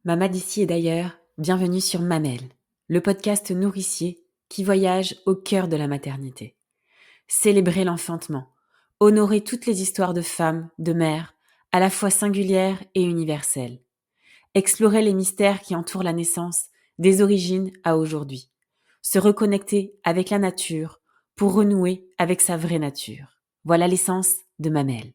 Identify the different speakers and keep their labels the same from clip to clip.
Speaker 1: Maman d'ici et d'ailleurs, bienvenue sur Mamelle, le podcast nourricier qui voyage au cœur de la maternité. Célébrer l'enfantement, honorer toutes les histoires de femmes, de mères, à la fois singulières et universelles. Explorer les mystères qui entourent la naissance, des origines à aujourd'hui. Se reconnecter avec la nature pour renouer avec sa vraie nature. Voilà l'essence de Mamelle.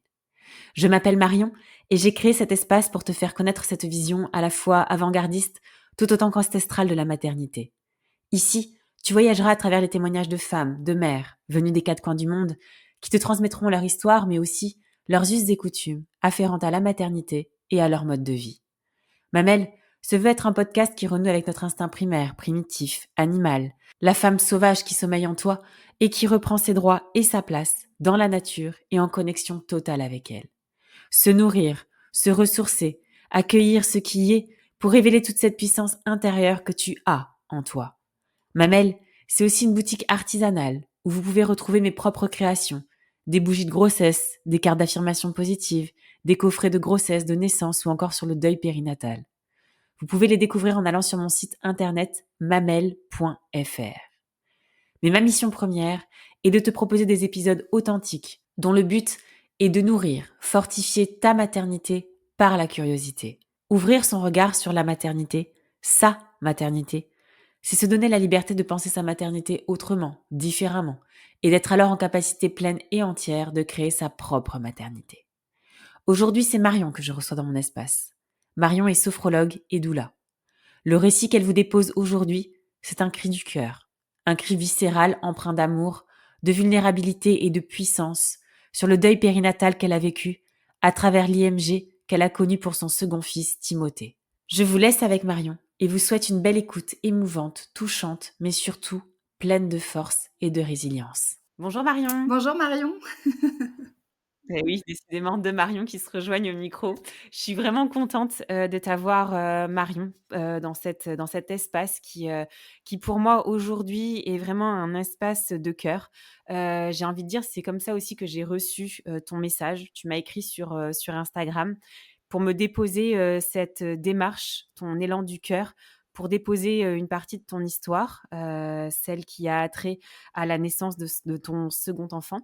Speaker 1: Je m'appelle Marion et j'ai créé cet espace pour te faire connaître cette vision à la fois avant-gardiste tout autant qu'ancestrale de la maternité. Ici, tu voyageras à travers les témoignages de femmes, de mères, venues des quatre coins du monde, qui te transmettront leur histoire mais aussi leurs us et coutumes afférentes à la maternité et à leur mode de vie. Mamelle se veut être un podcast qui renoue avec notre instinct primaire, primitif, animal, la femme sauvage qui sommeille en toi et qui reprend ses droits et sa place dans la nature et en connexion totale avec elle. Se nourrir, se ressourcer, accueillir ce qui y est pour révéler toute cette puissance intérieure que tu as en toi. Mamelle, c'est aussi une boutique artisanale où vous pouvez retrouver mes propres créations, des bougies de grossesse, des cartes d'affirmation positive, des coffrets de grossesse, de naissance ou encore sur le deuil périnatal. Vous pouvez les découvrir en allant sur mon site internet mamelle.fr. Mais ma mission première est de te proposer des épisodes authentiques dont le but est de nourrir, fortifier ta maternité par la curiosité. Ouvrir son regard sur la maternité, sa maternité, c'est se donner la liberté de penser sa maternité autrement, différemment, et d'être alors en capacité pleine et entière de créer sa propre maternité. Aujourd'hui, c'est Marion que je reçois dans mon espace. Marion est sophrologue et doula. Le récit qu'elle vous dépose aujourd'hui, c'est un cri du cœur, un cri viscéral empreint d'amour, de vulnérabilité et de puissance sur le deuil périnatal qu'elle a vécu à travers l'IMG qu'elle a connu pour son second fils, Timothée. Je vous laisse avec Marion et vous souhaite une belle écoute émouvante, touchante, mais surtout pleine de force et de résilience. Bonjour Marion.
Speaker 2: Bonjour Marion.
Speaker 1: Eh oui, décidément 2 Marion qui se rejoignent au micro. Je suis vraiment contente, de t'avoir, Marion, dans cet espace qui pour moi aujourd'hui est vraiment un espace de cœur. J'ai envie de dire, c'est comme ça aussi que j'ai reçu, ton message. Tu m'as écrit sur Instagram pour me déposer, cette démarche, ton élan du cœur, pour déposer, une partie de ton histoire, celle qui a trait à la naissance de ton second enfant.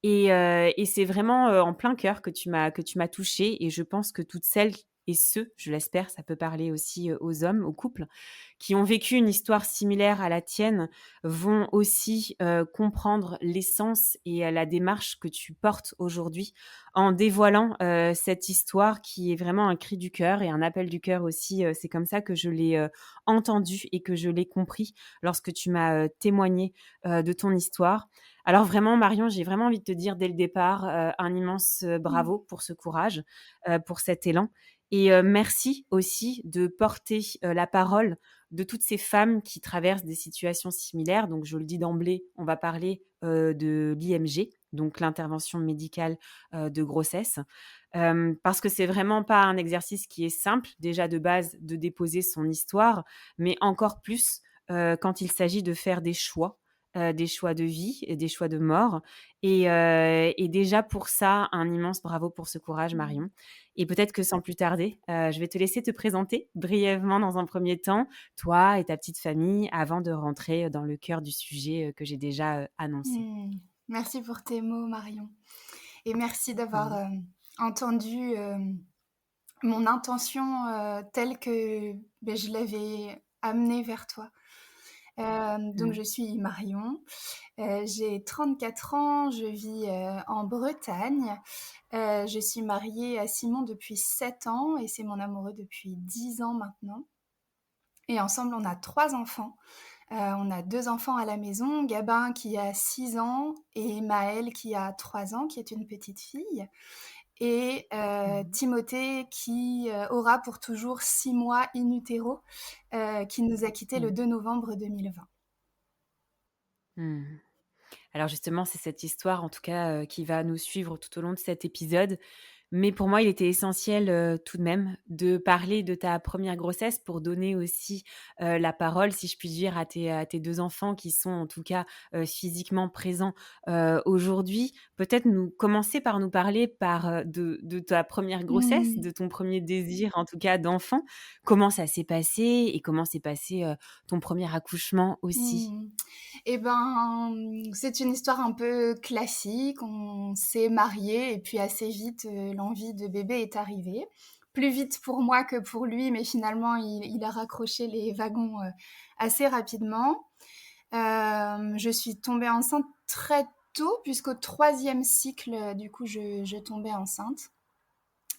Speaker 1: Et c'est vraiment, en plein cœur que tu m'as touchée et je pense que toutes celles et ceux, je l'espère, ça peut parler aussi, aux hommes, aux couples, qui ont vécu une histoire similaire à la tienne, vont aussi, comprendre l'essence et la démarche que tu portes aujourd'hui en dévoilant, cette histoire qui est vraiment un cri du cœur et un appel du cœur aussi, c'est comme ça que je l'ai, entendu et que je l'ai compris lorsque tu m'as, témoigné, de ton histoire. Alors vraiment Marion, j'ai vraiment envie de te dire dès le départ, un immense,
Speaker 2: Mmh.
Speaker 1: bravo pour ce courage, pour cet élan et merci aussi de porter, la parole de toutes ces femmes qui traversent des situations similaires. Donc je le dis d'emblée, on va parler, de l'IMG, donc l'intervention médicale, de grossesse. Parce que c'est vraiment pas un exercice qui est simple, déjà de base de déposer son histoire, mais encore plus, quand il s'agit de faire des choix de vie et des choix de mort et déjà pour ça, un immense bravo pour ce courage
Speaker 2: Mmh.
Speaker 1: Marion et peut-être que sans plus tarder, je vais te laisser te présenter brièvement dans un premier temps, toi et ta petite famille, avant de rentrer dans le cœur du sujet, que j'ai déjà, annoncé.
Speaker 2: Mmh. Merci pour tes mots Marion et merci d'avoir,
Speaker 1: Mmh.
Speaker 2: entendu, mon intention, telle que, je l'avais amenée vers toi. Donc
Speaker 1: Mmh.
Speaker 2: je suis Marion, j'ai 34 ans, je vis, en Bretagne. Je suis mariée à Simon depuis 7 ans et c'est mon amoureux depuis 10 ans maintenant et ensemble on a 3 enfants. On a 2 enfants à la maison, Gabin qui a 6 ans et Maëlle qui a 3 ans, qui est une petite fille et
Speaker 1: Mmh.
Speaker 2: Timothée qui, aura pour toujours 6 mois in utero, qui nous a quittés le
Speaker 1: Mmh.
Speaker 2: 2 novembre 2020.
Speaker 1: Mmh. Alors justement, c'est cette histoire, en tout cas, qui va nous suivre tout au long de cet épisode, Mais pour moi, il était essentiel, tout de même de parler de ta première grossesse pour donner aussi, la parole, si je puis dire, à tes 2 enfants qui sont en tout cas, physiquement présents, aujourd'hui. Peut-être nous commencer par nous parler de ta première grossesse,
Speaker 2: Mmh.
Speaker 1: de ton premier désir en tout cas d'enfant. Comment ça s'est passé et comment s'est passé, ton premier accouchement aussi?
Speaker 2: Mmh. Et ben, c'est une histoire un peu classique. On s'est mariés et puis assez vite, l'envie de bébé est arrivée. Plus vite pour moi que pour lui, mais finalement il a raccroché les wagons, assez rapidement. Je suis tombée enceinte très tôt puisqu'au 3e cycle, du coup je tombais enceinte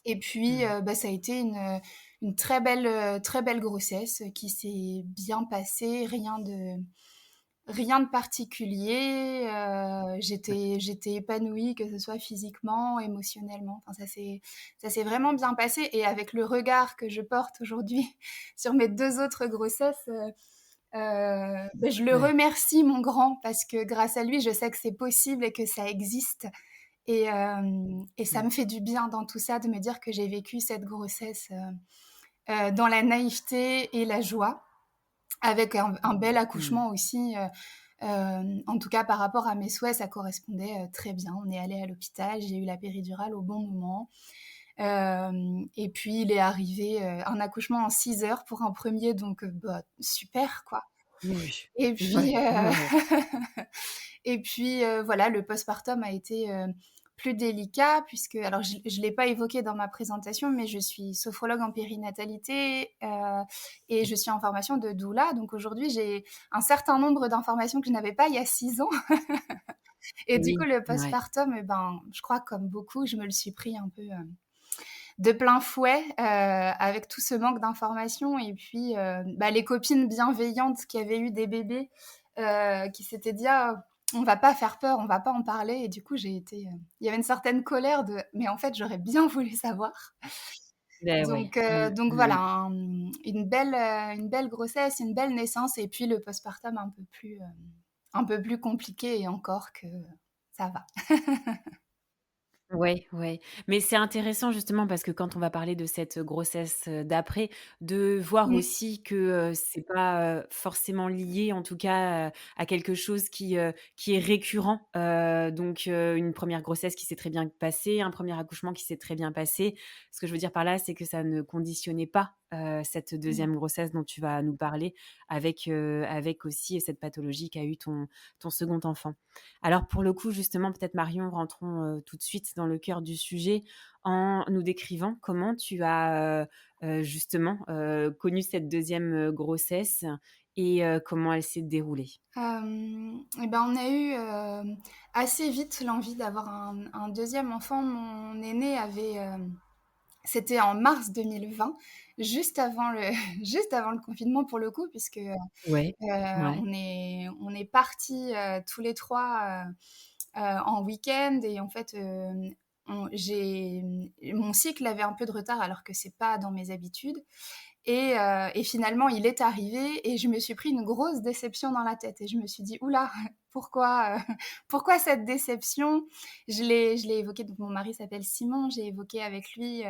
Speaker 2: et puis,
Speaker 1: Mmh.
Speaker 2: bah, ça a été une très belle grossesse, qui s'est bien passée. Rien de particulier, j'étais épanouie, que ce soit physiquement, émotionnellement. Enfin, ça s'est vraiment bien passé et avec le regard que je porte aujourd'hui sur mes 2 autres grossesses, beh, je le
Speaker 1: Ouais.
Speaker 2: remercie mon grand parce que grâce à lui, je sais que c'est possible et que ça existe et ça
Speaker 1: Mmh.
Speaker 2: me fait du bien dans tout ça de me dire que j'ai vécu cette grossesse, dans la naïveté et la joie avec un bel
Speaker 1: Mmh.
Speaker 2: accouchement aussi, en tout cas par rapport à mes souhaits, ça correspondait, très bien. On est allés à l'hôpital, j'ai eu la péridurale au bon moment, et puis il est arrivé, un accouchement en 6 heures pour un premier, donc bah, super quoi.
Speaker 1: Oui.
Speaker 2: Et
Speaker 1: Ouais,
Speaker 2: puis,
Speaker 1: ouais, ouais.
Speaker 2: et puis, voilà, le postpartum a été, plus délicat puisque alors je l'ai pas évoqué dans ma présentation, mais je suis sophrologue en périnatalité, et je suis en formation de doula. Donc aujourd'hui, j'ai un certain nombre d'informations que je n'avais pas il y a 6 ans et du coup,
Speaker 1: Oui,
Speaker 2: le
Speaker 1: ouais.
Speaker 2: postpartum et ben, je crois comme beaucoup, je me le suis pris un peu, de plein fouet, avec tout ce manque d'informations et puis, bah, les copines bienveillantes qui avaient eu des bébés, qui s'étaient dit: «Ah, on va pas faire peur, on va pas en parler» et du coup, j'ai été, il y avait une certaine colère de: «Mais en fait, j'aurais bien voulu savoir».
Speaker 1: Beh, ouais. Mmh,
Speaker 2: Donc voilà,
Speaker 1: mmh.
Speaker 2: une belle grossesse, une belle naissance et puis le postpartum un peu plus compliqué et encore que ça va.
Speaker 1: Ouais, ouais. Mais c'est intéressant justement parce que quand on va parler de cette grossesse, d'après, de voir
Speaker 2: Mmh.
Speaker 1: aussi que, c'est pas, forcément lié en tout cas, à quelque chose qui est récurrent. Une première grossesse qui s'est très bien passée, un premier accouchement qui s'est très bien passé. Ce que je veux dire par là, c'est que ça ne conditionnait pas, cette
Speaker 2: Mmh.
Speaker 1: deuxième grossesse dont tu vas nous parler avec aussi cette pathologie qu'a eu ton second enfant. Alors pour le coup, justement, peut-être Marion, rentrons, tout de suite dans le cœur du sujet en nous décrivant comment tu as, justement, connu cette deuxième grossesse et comment elle s'est déroulée?
Speaker 2: Et ben, on a eu, assez vite l'envie d'avoir un 2e enfant. Mon aîné avait, c'était en mars 2020, juste avant le juste avant le confinement pour le coup puisque,
Speaker 1: Ouais, ouais.
Speaker 2: on est partis, tous les 3 en week-end et en fait, mon cycle avait un peu de retard alors que c'est pas dans mes habitudes et finalement il est arrivé et je me suis pris une grosse déception dans la tête et je me suis dit: «Ouh là, pourquoi, pourquoi cette déception?» Je l'ai évoqué, donc mon mari s'appelle Simon, j'ai évoqué avec lui,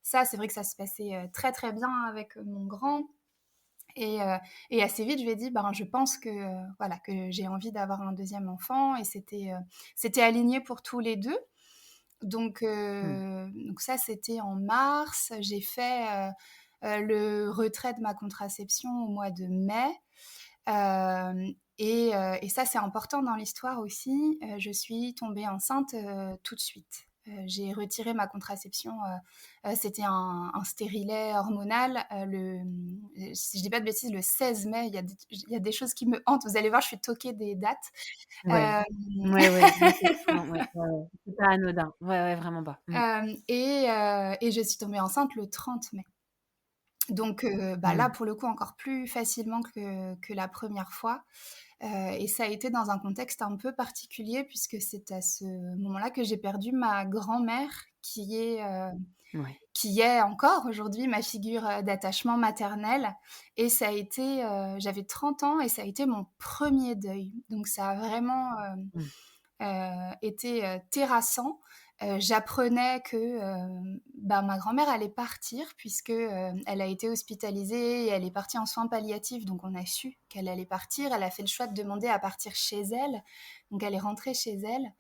Speaker 2: ça. C'est vrai que ça se passait, très, très bien avec, mon grand et heu et assez vite je lui ai dit: «Ben, je pense que, voilà, que j'ai envie d'avoir un deuxième enfant» et c'était aligné pour tous les 2.
Speaker 1: Mmh.
Speaker 2: Donc ça, c'était en mars. J'ai fait, le retrait de ma contraception au mois de mai, et ça, c'est important dans l'histoire aussi, je suis tombée enceinte, tout de suite. J'ai retiré ma contraception, c'était un stérilet hormonal, si je dis pas de bêtises, le 16 mai. Il y a des choses qui me hantent. Vous allez voir, je suis toquée des dates.
Speaker 1: Ouais.
Speaker 2: Hem
Speaker 1: Ouais, ouais, effectivement, ouais, ouais, ouais. C'est pas anodin. Ouais, ouais, vraiment pas. Mmh.
Speaker 2: Et je suis tombée enceinte le 30 mai. Donc bah, là,
Speaker 1: Mmh.
Speaker 2: pour le coup, encore plus facilement que la première fois, et ça a été dans un contexte un peu particulier puisque c'est à ce moment-là que j'ai perdu ma grand-mère
Speaker 1: Ouais.
Speaker 2: qui est encore aujourd'hui ma figure, d'attachement maternel et ça a été, j'avais 30 ans et ça a été mon premier deuil. Donc ça a vraiment,
Speaker 1: Mmh.
Speaker 2: été, terrassant, j'apprenais que, ma grand-mère allait partir puisque, elle a été hospitalisée et elle est partie en soins palliatifs, donc on a su qu'elle allait partir. Elle a fait le choix de demander à partir chez elle, donc elle est rentrée chez elle,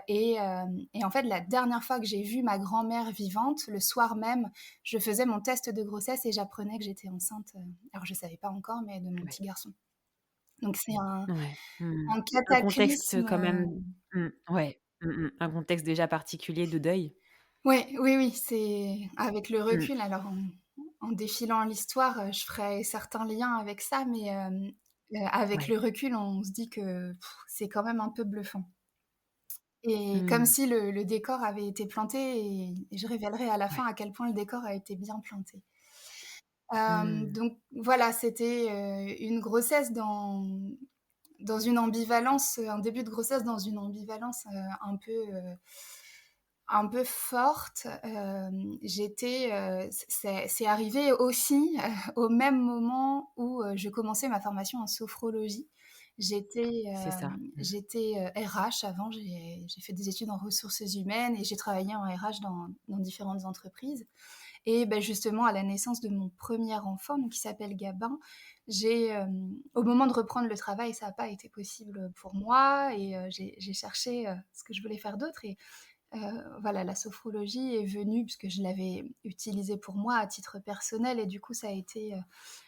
Speaker 2: et en fait, la dernière fois que j'ai vu ma grand-mère vivante, le soir même, je faisais mon test de grossesse et j'apprenais que j'étais enceinte, alors je savais pas encore, mais de mon
Speaker 1: Ouais.
Speaker 2: petit garçon. Donc c'est un
Speaker 1: Ouais. Mmh.
Speaker 2: un
Speaker 1: Un contexte,
Speaker 2: cataclysme,
Speaker 1: quand même. Ouais. Un contexte déjà particulier de deuil.
Speaker 2: ouais, oui, oui, c'est avec le
Speaker 1: Mmh.
Speaker 2: recul, alors en défilant l'histoire, je ferai certains liens avec ça, mais avec
Speaker 1: Ouais.
Speaker 2: le recul, on se dit que c'est quand même un peu bluffant et comme
Speaker 1: Mmh.
Speaker 2: si le décor avait été planté et je révélerai à la fin
Speaker 1: Ouais.
Speaker 2: à quel point le décor a été bien planté.
Speaker 1: Mmh.
Speaker 2: Donc voilà, c'était, une grossesse dans une ambivalence, un début de grossesse dans une ambivalence, un peu forte. J'étais, c'est arrivé aussi, au même moment où, je commençais ma formation en sophrologie.
Speaker 1: C'est ça.
Speaker 2: J'étais, RH avant, j'ai fait des études en ressources humaines et j'ai travaillé en RH dans différentes entreprises et justement à la naissance de mon premier enfant, donc qui s'appelle Gabin, au moment de reprendre le travail, ça a pas été possible pour moi et j'ai cherché, ce que je voulais faire d'autre et voilà, la sophrologie est venue puisque je l'avais utilisée pour moi à titre personnel et du coup, ça a été,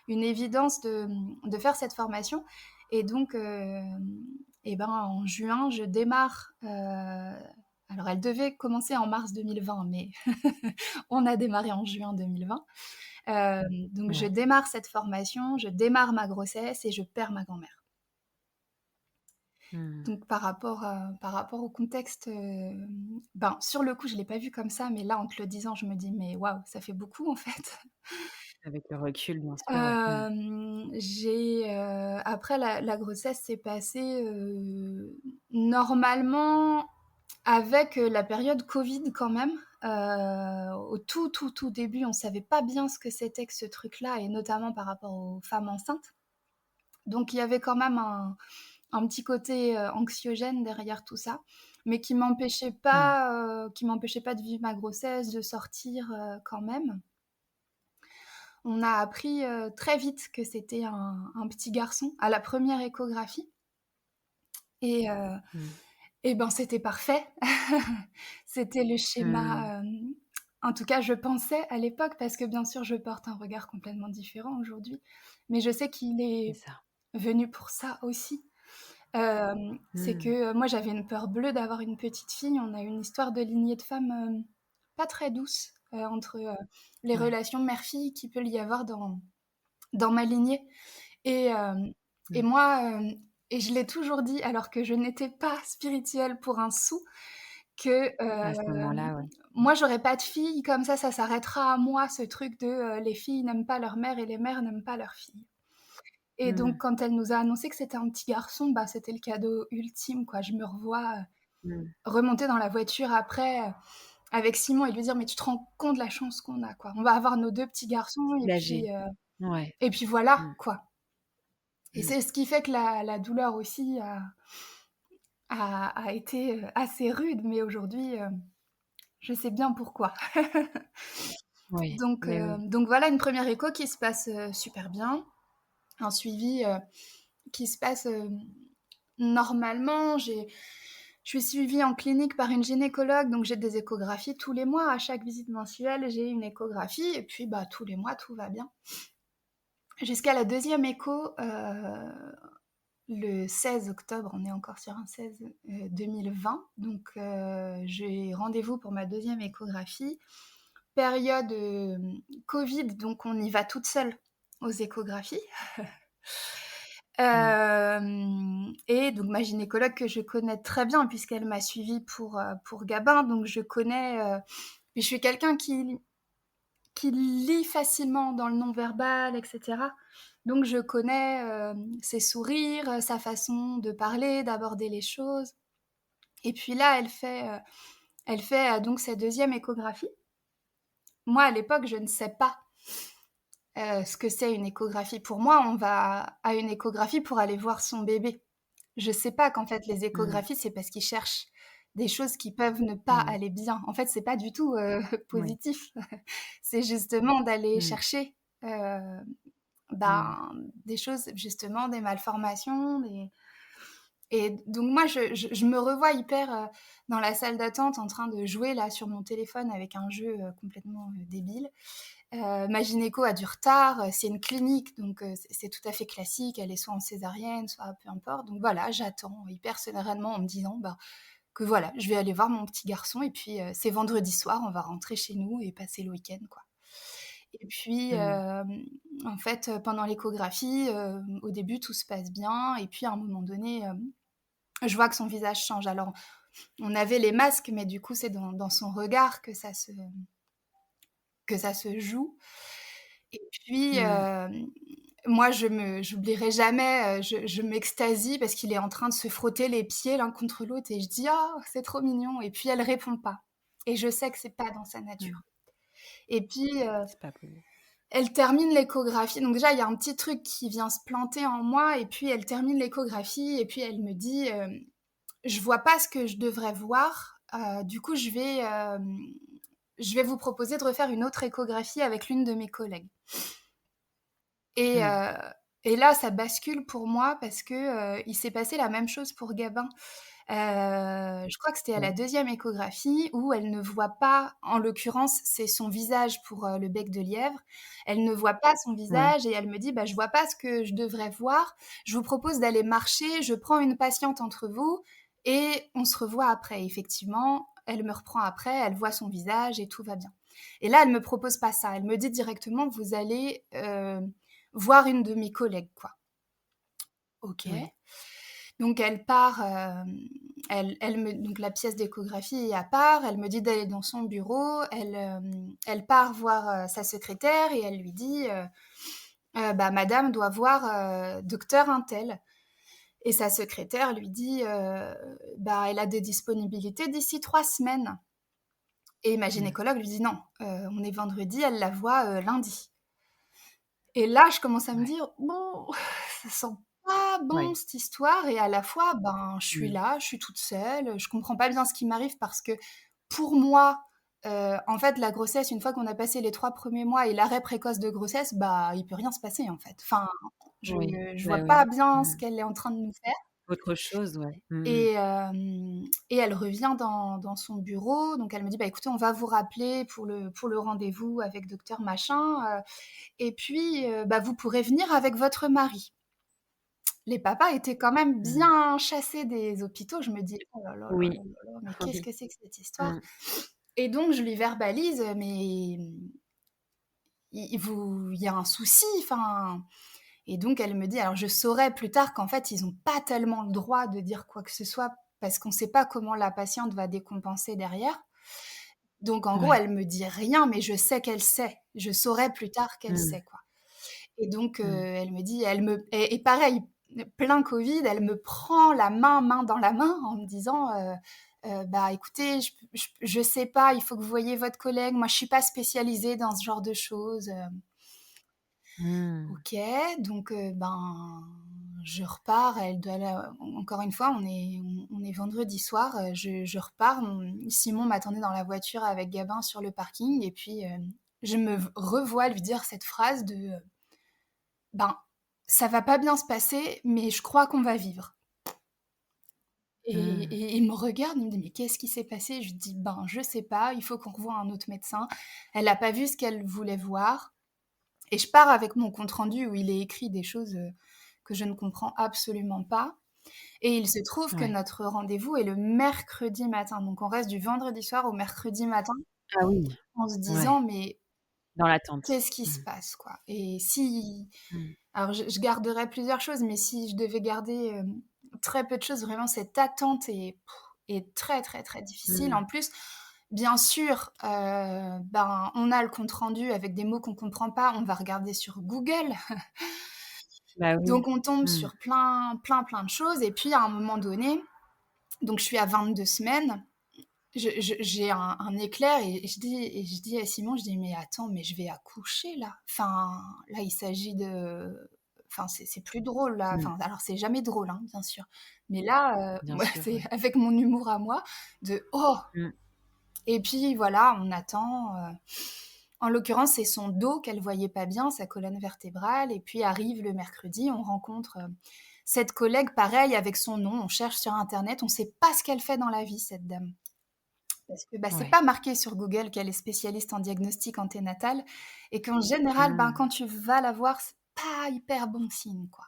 Speaker 2: une évidence de faire cette formation et donc en juin, je démarre, alors elle devait commencer en mars 2020 mais on a démarré en juin 2020. Donc je
Speaker 1: Ouais.
Speaker 2: démarre cette formation, je démarre ma grossesse et je perds ma grand-mère.
Speaker 1: Mmh.
Speaker 2: Donc par rapport au contexte, sur le coup, je l'ai pas vu comme ça, mais là, en te le disant, je me dis: «Mais waouh, ça fait beaucoup, en fait».
Speaker 1: Avec le recul, bien sûr, ouais.
Speaker 2: Après la grossesse s'est passée, normalement avec, la période covid quand même. Au tout début, on savait pas bien ce que c'était que ce truc-là et notamment par rapport aux femmes enceintes. Donc il y avait quand même un petit côté, anxiogène derrière tout ça, mais
Speaker 1: Mmh.
Speaker 2: qui m'empêchait pas de vivre ma grossesse, de sortir, quand même. On a appris, très vite que c'était un petit garçon à la première échographie et
Speaker 1: Mmh.
Speaker 2: c'était parfait. C'était le
Speaker 1: Mmh.
Speaker 2: schéma, en tout cas je pensais à l'époque parce que bien sûr je porte un regard complètement différent aujourd'hui, mais je sais qu'il
Speaker 1: C'est
Speaker 2: est
Speaker 1: ça.
Speaker 2: venu pour ça aussi. C'est
Speaker 1: Mmh.
Speaker 2: que, moi j'avais une peur bleue d'avoir une petite fille. On a une histoire de lignée de femmes, pas très douce, entre, les
Speaker 1: Ouais.
Speaker 2: relations mère-fille qu'il peut y avoir dans ma lignée et et
Speaker 1: Mmh.
Speaker 2: moi, et je l'ai toujours dit alors que je n'étais pas spirituelle pour un sou, que,
Speaker 1: À ce moment-là, ouais.
Speaker 2: moi j'aurais pas de fille comme ça s'arrêtera à moi ce truc de, les filles n'aiment pas leur mère et les mères n'aiment pas leurs filles. Et donc
Speaker 1: Mmh.
Speaker 2: quand elle nous a annoncé que c'était un petit garçon, c'était le cadeau ultime, quoi. Je me revois,
Speaker 1: Mmh.
Speaker 2: remonter dans la voiture après, avec Simon et lui dire: «Mais tu te rends compte de la chance qu'on a, quoi. On va avoir nos 2 petits garçons
Speaker 1: Soulagée. Ouais.
Speaker 2: et puis voilà,
Speaker 1: Mmh.
Speaker 2: quoi». Et
Speaker 1: Mmh.
Speaker 2: c'est ce qui fait que la douleur aussi a été, assez rude, mais aujourd'hui, je sais bien pourquoi.
Speaker 1: Ouais. Mais oui.
Speaker 2: Donc voilà une première écho qui se passe, super bien, un suivi, qui se passe, normalement. Je suis suivie en clinique par une gynécologue, donc j'ai des échographies tous les mois. À chaque visite mensuelle, j'ai une échographie et puis, tous les mois, tout va bien. Jusqu'à la deuxième écho, le 16 octobre, on est encore sur un 16, 2020, donc j'ai rendez-vous pour ma deuxième échographie. Période, covid, donc on y va toute seule aux échographies.
Speaker 1: Mmh.
Speaker 2: Et donc ma gynécologue que je connais très bien puisqu'elle m'a suivie pour Gabin, donc je connais, puis je suis quelqu'un qui lit facilement dans le non-verbal et cetera. Donc je connais, ses sourires, sa façon de parler, d'aborder les choses et puis là, elle fait, donc sa deuxième échographie. Moi, à l'époque, je ne sais pas, ce que c'est une échographie. Pour moi, on va à une échographie pour aller voir son bébé. Je sais pas qu'en fait les
Speaker 1: Mmh.
Speaker 2: échographies, c'est parce qu'ils cherchent des choses qui peuvent ne pas
Speaker 1: Mmh.
Speaker 2: aller bien. En fait, c'est pas du tout,
Speaker 1: Oui.
Speaker 2: positif. C'est justement d'aller
Speaker 1: Mmh.
Speaker 2: chercher,
Speaker 1: Mmh.
Speaker 2: ben, des choses justement, des malformations, des et donc moi je me revois hyper, dans la salle d'attente en train de jouer là sur mon téléphone avec un jeu, complètement, débile. Ma gynéco a du retard, c'est une clinique donc c'est tout à fait classique, elle est soit en césarienne, soit peu importe. Donc voilà, j'attends hyper sereinement en me disant, bah, que voilà, je vais aller voir mon petit garçon et puis, c'est vendredi soir, on va rentrer chez nous et passer le week-end, quoi. Et puis,
Speaker 1: Mmh.
Speaker 2: en fait, pendant l'échographie, au début tout se passe bien et puis à un moment donné, je vois que son visage change. Alors on avait les masques, mais du coup c'est dans son regard que ça se joue. Et puis,
Speaker 1: Mmh.
Speaker 2: moi j'oublierai jamais, je m'extasie parce qu'il est en train de se frotter les pieds l'un contre l'autre et je dis: «Oh, c'est trop mignon» et puis elle répond pas et je sais que c'est pas dans sa
Speaker 1: Mmh.
Speaker 2: nature. Et puis,
Speaker 1: C'est pas beau.
Speaker 2: elle termine l'échographie donc déjà il y a un petit truc qui vient se planter en moi et puis elle termine l'échographie et puis elle me dit, «Je vois pas ce que je devrais voir, du coup je vais vous proposer de refaire une autre échographie avec l'une de mes collègues». Et
Speaker 1: Mmh.
Speaker 2: là, ça bascule pour moi parce que, il s'est passé la même chose pour Gabin. Je crois que c'était à la
Speaker 1: Oui.
Speaker 2: deuxième échographie où elle ne voit pas en l'occurrence, c'est son visage pour, le bec de lièvre. Elle ne voit pas son
Speaker 1: Oui.
Speaker 2: visage et elle me dit: «Bah, je vois pas ce que je devrais voir. Je vous propose d'aller marcher, je prends une patiente entre vous et on se revoit après». Effectivement, elle me reprend après, elle voit son visage et tout va bien. Et là, elle me propose pas ça. Elle me dit directement: «Vous allez, voir une de mes collègues, quoi». OK.
Speaker 1: Oui.
Speaker 2: Donc elle part, elle me donc la pièce d'échographie est à part, elle me dit d'aller dans son bureau, elle part voir, sa secrétaire et elle lui dit, «Bah, madame doit voir, docteur untel» et sa secrétaire lui dit, «Bah, elle a des disponibilités d'ici 3 semaines» et ma
Speaker 1: Mmh.
Speaker 2: gynécologue lui dit: «Non, on est vendredi, elle la voit, lundi». Et là, je commence à me
Speaker 1: Ouais.
Speaker 2: dire: «Bon, ça sent pas bon
Speaker 1: Ouais.
Speaker 2: cette histoire» et à la fois, ben, je suis
Speaker 1: Mmh.
Speaker 2: là, je suis toute seule, je comprends pas bien ce qui m'arrive parce que pour moi, en fait, la grossesse, une fois qu'on a passé les 3 premiers mois et l'arrêt précoce de grossesse, bah, il peut rien se passer, en fait. Enfin, je
Speaker 1: Oui.
Speaker 2: je
Speaker 1: Bah,
Speaker 2: vois pas
Speaker 1: oui.
Speaker 2: bien ce
Speaker 1: Mmh.
Speaker 2: qu'elle est en train de nous faire
Speaker 1: Autre chose, ouais. Mmh mh.
Speaker 2: et elle revient dans son bureau, donc elle me dit: «Bah, écoutez, on va vous rappeler pour le rendez-vous avec docteur machin, et puis, bah, vous pourrez venir avec votre mari». Les papas étaient quand même
Speaker 1: Mmh.
Speaker 2: bien chassés des hôpitaux. Je me dis: «Oh là là là là
Speaker 1: Oui.
Speaker 2: là là, mais qu'est-ce
Speaker 1: Oui.
Speaker 2: que c'est que cette histoire?»
Speaker 1: Mmh.
Speaker 2: et donc je lui verbalise: «Mais, il y a un souci, enfin» et donc elle me dit alors je saurai plus tard qu'en fait, ils ont pas tellement le droit de dire quoi que ce soit parce qu'on sait pas comment la patiente va décompenser derrière. Donc en gros,
Speaker 1: Ouais.
Speaker 2: elle me dit rien, mais je sais qu'elle sait. Je saurai plus tard qu'elle
Speaker 1: Mmh.
Speaker 2: sait, quoi. Et donc,
Speaker 1: Mmh.
Speaker 2: elle me dit elle me et pareil, plein covid, elle me prend la main dans la main en me disant, «Bah, écoutez, je sais pas, il faut que vous voyiez votre collègue. Moi, je suis pas spécialisée dans ce genre de choses».
Speaker 1: Mmh.
Speaker 2: OK, donc, ben, je repars, elle doit là encore une fois, on est vendredi soir, je repars, Simon m'attendait dans la voiture avec Gabin sur le parking et puis, je me revois lui dire cette phrase de, ben, ça va pas bien se passer, mais je crois qu'on va vivre. Et,
Speaker 1: Mmh.
Speaker 2: il me regarde, il me dit: «Mais qu'est-ce qui s'est passé?» Je lui dis: «Ben, je sais pas, il faut qu'on revoie un autre médecin». Elle a pas vu ce qu'elle voulait voir et je pars avec mon compte rendu où il est écrit des choses, que je ne comprends absolument pas et il se trouve que
Speaker 1: Ouais.
Speaker 2: notre rendez-vous est le mercredi matin. Donc on reste du vendredi soir au mercredi matin
Speaker 1: Ah oui.
Speaker 2: en se
Speaker 1: Ouais.
Speaker 2: disant: «Mais
Speaker 1: Dans l'attente.
Speaker 2: qu'est-ce qui se
Speaker 1: Mmh.
Speaker 2: passe, quoi?» et si
Speaker 1: Mmh.
Speaker 2: alors je garderais plusieurs choses, mais si je devais garder, très peu de choses, vraiment cette attente est très, très, très difficile.
Speaker 1: Mmh.
Speaker 2: En plus, bien sûr, ben, on a le compte rendu avec des mots qu'on comprend pas, on va regarder sur Google.
Speaker 1: Bah oui.
Speaker 2: Donc on tombe
Speaker 1: Mmh.
Speaker 2: sur plein de choses et puis à un moment donné, donc je suis à 22 semaines, j'ai un éclair et je dis à Simon, je dis: «Mais attends, mais je vais accoucher là. Enfin, là, il s'agit de enfin, c'est plus drôle là,
Speaker 1: Mmh.
Speaker 2: enfin, alors c'est jamais drôle, hein, bien sûr, mais là,
Speaker 1: Bien
Speaker 2: ouais,
Speaker 1: sûr,
Speaker 2: c'est
Speaker 1: ouais.
Speaker 2: avec mon humour à moi de: «Oh!»
Speaker 1: Mmh.
Speaker 2: Et puis voilà, on attend, en l'occurrence, c'est son dos qu'elle voyait pas bien, sa colonne vertébrale et puis arrive le mercredi, on rencontre, cette collègue pareil avec son nom, on cherche sur internet, on sait pas ce qu'elle fait dans la vie cette dame. Parce que, bah, c'est
Speaker 1: Ouais.
Speaker 2: pas marqué sur Google qu'elle est spécialiste en diagnostic anténatal et qu'en général, ben,
Speaker 1: Mmh.
Speaker 2: quand tu vas la voir, c'est pas hyper bon signe, quoi.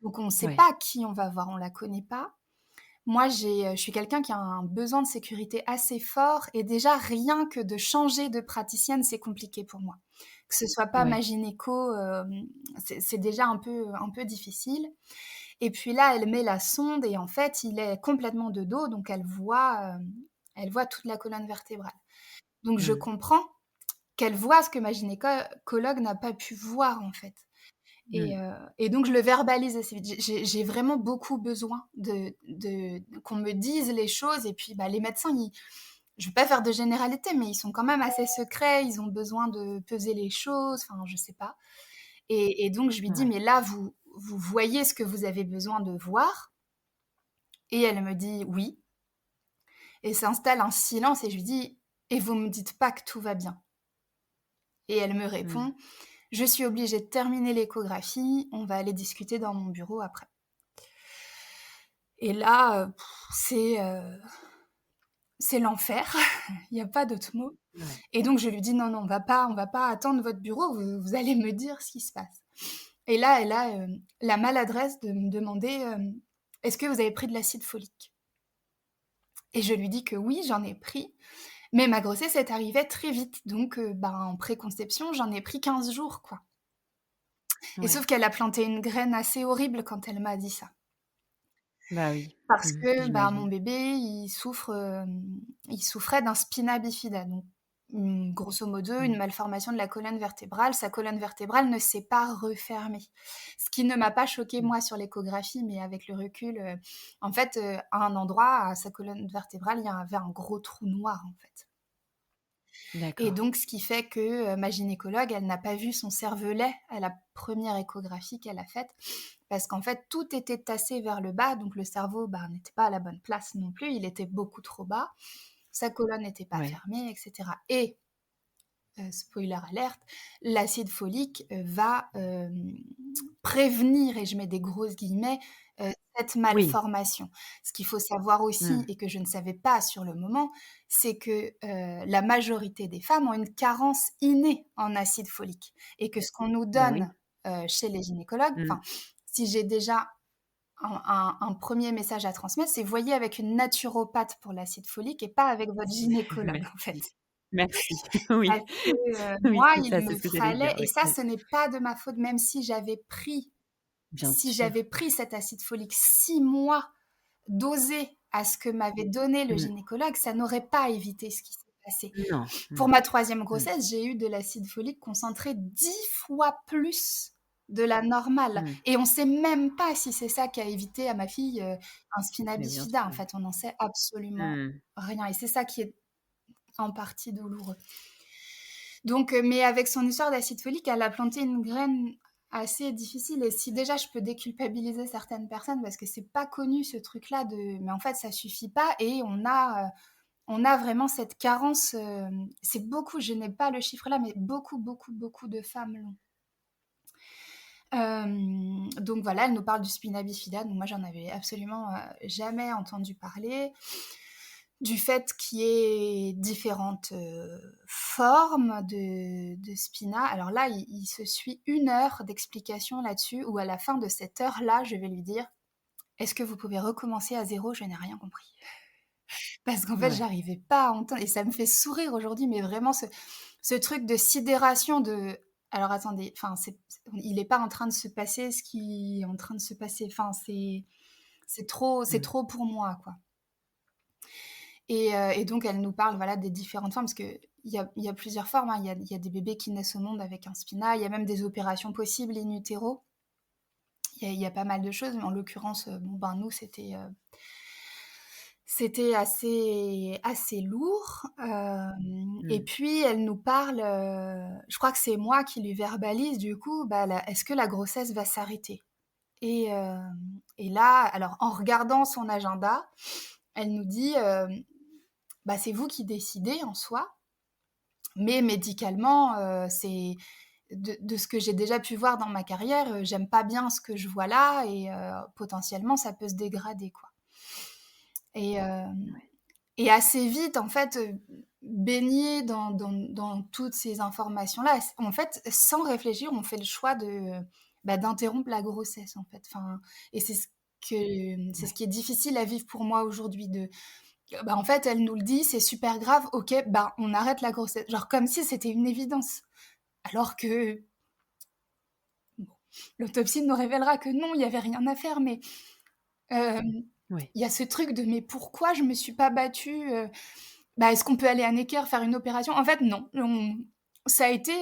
Speaker 2: Donc on sait
Speaker 1: Ouais.
Speaker 2: pas qui on va voir, on la connaît pas. Moi, je suis quelqu'un qui a un besoin de sécurité assez fort et déjà rien que de changer de praticienne, c'est compliqué pour moi. Que ce soit pas ma
Speaker 1: Ouais.
Speaker 2: gynéco, c'est déjà un peu difficile et puis là, elle met la sonde et en fait, il est complètement de dos, donc elle voit toute la colonne vertébrale. Donc je
Speaker 1: Mmh.
Speaker 2: comprends qu'elle voit ce que ma gynécologue n'a pas pu voir, en fait.
Speaker 1: Mmh.
Speaker 2: Et donc je le verbalise assez vite. J'ai vraiment beaucoup besoin de qu'on me dise les choses et puis, bah, les médecins, ils je vais pas faire de généralité, mais ils sont quand même assez secrets, ils ont besoin de peser les choses, enfin, je sais pas. Et donc je lui dis:
Speaker 1: Ouais.
Speaker 2: «Mais là, vous voyez ce que vous avez besoin de voir?» Et elle me dit: «Oui» et s'installe un silence et je lui dis: «Et vous me dites pas que tout va bien?» Et elle me
Speaker 1: Mmh.
Speaker 2: répond: «Je suis obligée de terminer l'échographie, on va aller discuter dans mon bureau après». Et là, c'est l'enfer, il y a pas d'autre mot.
Speaker 1: Ouais.
Speaker 2: Et donc je lui dis: «Non, non, on va pas attendre votre bureau, vous allez me dire ce qui se passe». Et là, elle a, la maladresse de me demander, «Est-ce que vous avez pris de l'acide folique?» Et je lui dis que oui, j'en ai pris, mais ma grossesse est arrivée très vite, donc ben, en préconception, j'en ai pris 15 jours, quoi. Et sauf
Speaker 1: Ouais.
Speaker 2: qu'elle a planté une graine assez horrible quand elle m'a dit ça.
Speaker 1: Bah oui.
Speaker 2: Parce
Speaker 1: Mmh.
Speaker 2: que, bah, mon
Speaker 1: J'imagine.
Speaker 2: bébé, il souffrait d'un spina bifida, donc grosso modo, une
Speaker 1: Mmh.
Speaker 2: malformation de la colonne vertébrale. Sa colonne vertébrale ne s'est pas refermée. Ce qui ne m'a pas choquée,
Speaker 1: Mmh.
Speaker 2: moi, sur l'échographie, mais avec le recul, en fait, à un endroit, à sa colonne vertébrale, il y avait un gros trou noir, en fait. Et
Speaker 1: D'accord.
Speaker 2: donc ce qui fait que, ma gynécologue, elle n'a pas vu son cervelet à la première échographie qu'elle a faite, parce qu'en fait, tout était tassé vers le bas, donc le cerveau, bah, n'était pas à la bonne place non plus, il était beaucoup trop bas, sa colonne n'était pas
Speaker 1: Ouais.
Speaker 2: fermée et cetera. Et spoiler alerte, l'acide folique, va, prévenir et je mets des grosses guillemets, cette
Speaker 1: Oui.
Speaker 2: malformation. Ce qu'il faut savoir aussi
Speaker 1: Mmh.
Speaker 2: et que je ne savais pas sur le moment, c'est que, la majorité des femmes ont une carence innée en acide folique et que ce qu'on nous
Speaker 1: Bah oui.
Speaker 2: donne, chez les gynécologues,
Speaker 1: Mmh.
Speaker 2: enfin, si j'ai déjà un 1er message à transmettre, c'est voyez avec une naturopathe pour l'acide folique et pas avec votre gynécologue, en fait.
Speaker 1: Merci. Merci.
Speaker 2: Parce
Speaker 1: Oui.
Speaker 2: que,
Speaker 1: Oui,
Speaker 2: moi,
Speaker 1: c'est
Speaker 2: il
Speaker 1: ça, c'est
Speaker 2: me
Speaker 1: ce que j'allais
Speaker 2: fallait
Speaker 1: dire,
Speaker 2: et
Speaker 1: oui.
Speaker 2: ça,
Speaker 1: Oui.
Speaker 2: ce n'est pas de ma faute, même si j'avais pris
Speaker 1: Bien sûr.
Speaker 2: cet acide folique 6 mois dosé à ce que m'avait donné le
Speaker 1: Mmh.
Speaker 2: gynécologue, ça n'aurait pas évité ce qui s'est passé.
Speaker 1: Non,
Speaker 2: Pour
Speaker 1: non.
Speaker 2: ma 3e
Speaker 1: Mmh.
Speaker 2: grossesse, j'ai eu de l'acide folique concentré 10 fois plus de la normale
Speaker 1: Mmh.
Speaker 2: et on sait même pas si c'est ça qui a évité à ma fille, un spina
Speaker 1: Mais bien
Speaker 2: bifida. En
Speaker 1: sûr.
Speaker 2: fait, on n'en sait absolument
Speaker 1: Mmh.
Speaker 2: rien et c'est ça qui est en partie douloureux. Donc, mais avec son histoire d'acide folique, elle a planté une graine assez difficile et si déjà je peux déculpabiliser certaines personnes parce que c'est pas connu ce truc-là de mais en fait ça suffit pas et on a vraiment cette carence, c'est beaucoup, je n'ai pas le chiffre là, mais beaucoup, beaucoup, beaucoup de femmes l'ont. Donc voilà, elle nous parle du spina bifida, donc moi j'en avais absolument, jamais entendu parler. Du fait qu'il y ait différentes, formes de spina. Alors là, il se suit 1 heure d'explication là-dessus où à la fin de cette heure-là, je vais lui dire: «Est-ce que vous pouvez recommencer à 0? Je n'ai rien compris». Parce qu'en fait,
Speaker 1: Ouais.
Speaker 2: j'arrivais pas à entendre et ça me fait sourire aujourd'hui, mais vraiment ce truc de sidération de: «Alors attendez, enfin il est pas en train de se passer ce qui est en train de se passer». Enfin c'est
Speaker 1: Mmh.
Speaker 2: trop pour moi, quoi. Et donc elle nous parle, voilà, des différentes formes parce qu'il y a plusieurs formes, hein. Il y a des bébés qui naissent au monde avec un spina, il y a même des opérations possibles in utero. Il y a pas mal de choses, mais en l'occurrence, bon, ben, nous, C'était assez lourd, et
Speaker 1: Mmh.
Speaker 2: puis elle nous parle, je crois que c'est moi qui lui verbalise du coup, bah, la est-ce que la grossesse va s'arrêter? Et là, alors en regardant son agenda, elle nous dit, bah, c'est vous qui décidez en soi, mais médicalement, c'est de ce que j'ai déjà pu voir dans ma carrière, j'aime pas bien ce que je vois là et potentiellement ça peut se dégrader, quoi. Et hem
Speaker 1: Ouais.
Speaker 2: et assez vite, en fait, baignée dans toutes ces informations-là, en fait, sans réfléchir, on fait le choix bah, d'interrompre la grossesse, en fait. Enfin, et c'est ce
Speaker 1: Ouais.
Speaker 2: qui est difficile à vivre pour moi aujourd'hui bah, en fait, elle nous le dit: «C'est super grave, OK, bah, on arrête la grossesse». Genre comme si c'était une évidence. Alors que, bon, l'autopsie nous révélera que non, il y avait rien à faire, mais hem,
Speaker 1: Ouais.
Speaker 2: il y a ce truc de: «Mais pourquoi je me suis pas battue?» Bah, est-ce qu'on peut aller à Necker faire une opération? En fait, non. Ça a été,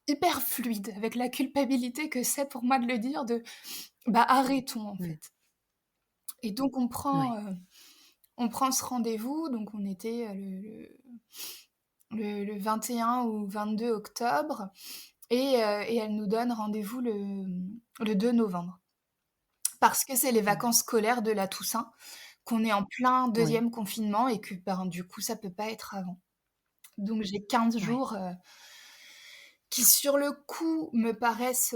Speaker 2: hyper fluide avec la culpabilité que c'est pour moi de le dire bah, arrêtons, en
Speaker 1: Mmh.
Speaker 2: fait. Et donc
Speaker 1: Ouais.
Speaker 2: on prend ce rendez-vous, donc on était, le 21 ou 22 octobre et elle nous donne rendez-vous le 2 novembre. Parce que c'est les
Speaker 1: Mmh.
Speaker 2: vacances scolaires de la Toussaint, qu'on est en plein
Speaker 1: Oui.
Speaker 2: deuxième confinement et que, ben, du coup, ça peut pas être avant. Donc j'ai 15
Speaker 1: Ouais.
Speaker 2: jours, qui sur le coup me paraissent,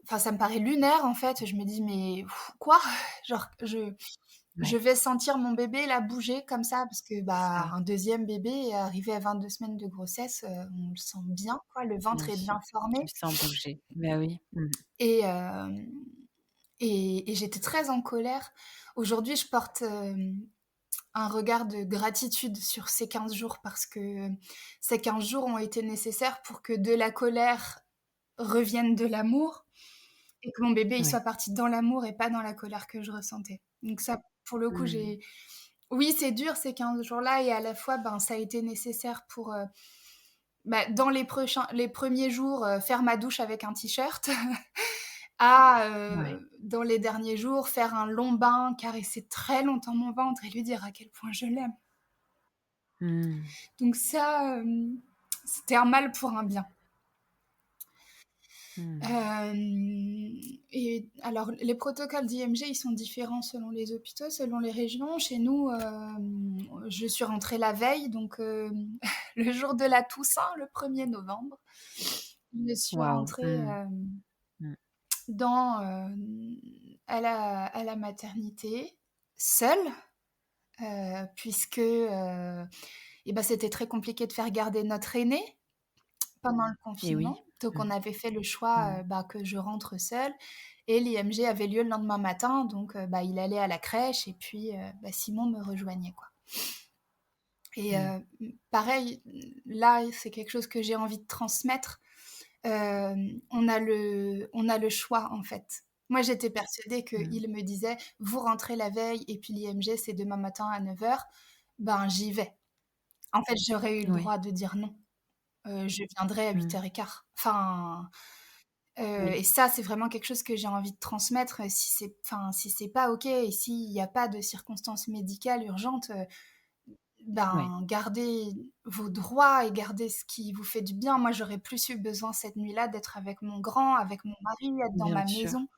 Speaker 2: enfin ça me paraît lunaire en fait. Je me dis: «Mais quoi?» Genre je
Speaker 1: Ouais.
Speaker 2: vais sentir mon bébé là bouger comme ça parce que,
Speaker 1: C'est
Speaker 2: bah,
Speaker 1: ça.
Speaker 2: un deuxième bébé arrivé à 22 semaines de grossesse, on le sent bien quoi, le
Speaker 1: Bien
Speaker 2: ventre est
Speaker 1: sûr.
Speaker 2: bien
Speaker 1: Tu
Speaker 2: formé
Speaker 1: le sens bouger. Bah oui. Mmh.
Speaker 2: et hem et j'étais très en colère. Aujourd'hui, je porte, un regard de gratitude sur ces 15 jours parce que ces 15 jours ont été nécessaires pour que de la colère revienne de l'amour et que mon bébé, il soit
Speaker 1: Ouais.
Speaker 2: parti dans l'amour et pas dans la colère que je ressentais. Donc ça, pour le coup,
Speaker 1: Mmh.
Speaker 2: oui, c'est dur ces 15 jours-là et à la fois, ben, ça a été nécessaire pour, bah, dans les premiers jours, faire ma douche avec un t-shirt à,
Speaker 1: Ouais.
Speaker 2: dans les derniers jours, faire un long bain, caresser très longtemps mon ventre et lui dire à quel point je l'aime.
Speaker 1: Mmh.
Speaker 2: Donc ça, c'était un mal pour un bien.
Speaker 1: Mmh.
Speaker 2: Hem et alors les protocoles d'IMG, ils sont différents selon les hôpitaux, selon les régions. Chez nous, je suis rentrée la veille, donc le jour de la Toussaint, le 1er novembre. Je suis
Speaker 1: Waouh.
Speaker 2: rentrée,
Speaker 1: Mmh. Mmh.
Speaker 2: dans, à la maternité, seule, puisque, et bah, c'était très compliqué de faire garder notre aîné pendant le
Speaker 1: Et oui.
Speaker 2: confinement. Donc
Speaker 1: Mmh.
Speaker 2: on avait fait le choix,
Speaker 1: Mmh.
Speaker 2: bah, que je rentre seule et l'IMG avait lieu le lendemain matin, donc bah, il allait à la crèche et puis, bah, Simon me rejoignait, quoi. Et
Speaker 1: Mmh.
Speaker 2: pareil, là, c'est quelque chose que j'ai envie de transmettre. On a le choix, en fait. Moi, j'étais persuadée
Speaker 1: Mmh.
Speaker 2: qu'il me disait: «Vous rentrez la veille et puis l'IMG, c'est demain matin à 9 heures». Ben, j'y vais. En fait, j'aurais eu le
Speaker 1: Oui.
Speaker 2: droit de dire non. Je viendrai à
Speaker 1: Mmh.
Speaker 2: 8h15. Enfin,
Speaker 1: Oui.
Speaker 2: et ça, c'est vraiment quelque chose que j'ai envie de transmettre, si c'est pas OK et s'il y a pas de circonstances médicales urgentes,
Speaker 1: Ouais.
Speaker 2: ben, gardez vos droits et gardez ce qui vous fait du bien. Moi, j'aurais plus eu besoin cette nuit-là d'être avec mon grand, avec mon mari, être dans
Speaker 1: Bien
Speaker 2: ma
Speaker 1: sûr.
Speaker 2: maison,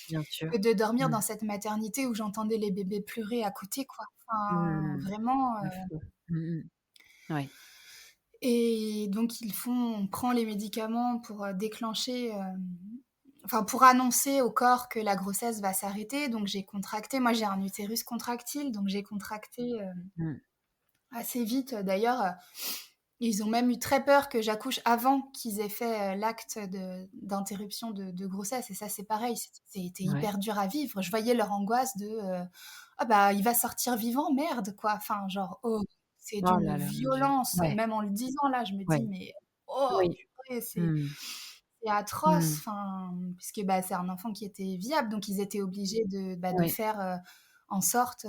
Speaker 1: Bien sûr.
Speaker 2: que de dormir
Speaker 1: Mmh.
Speaker 2: dans cette maternité où j'entendais les bébés pleurer à côté, quoi. Enfin,
Speaker 1: Mmh.
Speaker 2: vraiment,
Speaker 1: Affreux. Mmh mh. Ouais.
Speaker 2: et donc on prend les médicaments pour, déclencher, enfin, pour annoncer au corps que la grossesse va s'arrêter. Donc j'ai contracté. Moi, j'ai un utérus contractile, donc j'ai contracté,
Speaker 1: Mmh.
Speaker 2: assez vite. D'ailleurs, ils ont même eu très peur que j'accouche avant qu'ils aient fait, l'acte d'interruption de grossesse et ça, c'est pareil, c'était
Speaker 1: Ouais.
Speaker 2: hyper dur à vivre. Je voyais leur angoisse de, «Ah bah, il va sortir vivant, merde, quoi». Enfin, genre, oh, c'est
Speaker 1: Oh
Speaker 2: d'une
Speaker 1: là là, mon Dieu.
Speaker 2: violence,
Speaker 1: Ouais.
Speaker 2: même en le disant là, je me
Speaker 1: Ouais.
Speaker 2: dis: «Mais oh
Speaker 1: Oui.
Speaker 2: purée,
Speaker 1: Mmh.
Speaker 2: c'est atroce».
Speaker 1: Mmh.
Speaker 2: Enfin, puisque, bah, c'est un enfant qui était viable, donc ils étaient obligés de
Speaker 1: Ouais.
Speaker 2: faire, en sorte,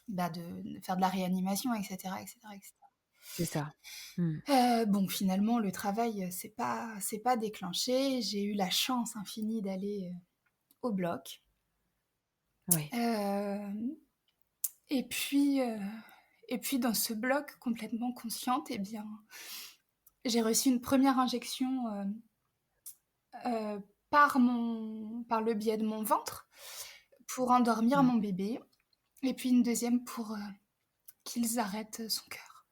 Speaker 2: bah, de faire de la réanimation et cetera et cetera et cetera.
Speaker 1: C'est ça. Mmh.
Speaker 2: Bon, finalement, le travail, c'est pas déclenché. J'ai eu la chance infinie d'aller, au bloc.
Speaker 1: Ouais.
Speaker 2: Hem Et puis, dans ce bloc complètement consciente, eh bien, j'ai reçu une première injection, par le biais de mon ventre pour endormir
Speaker 1: Mmh.
Speaker 2: mon bébé et puis une deuxième pour, qu'ils arrêtent son cœur.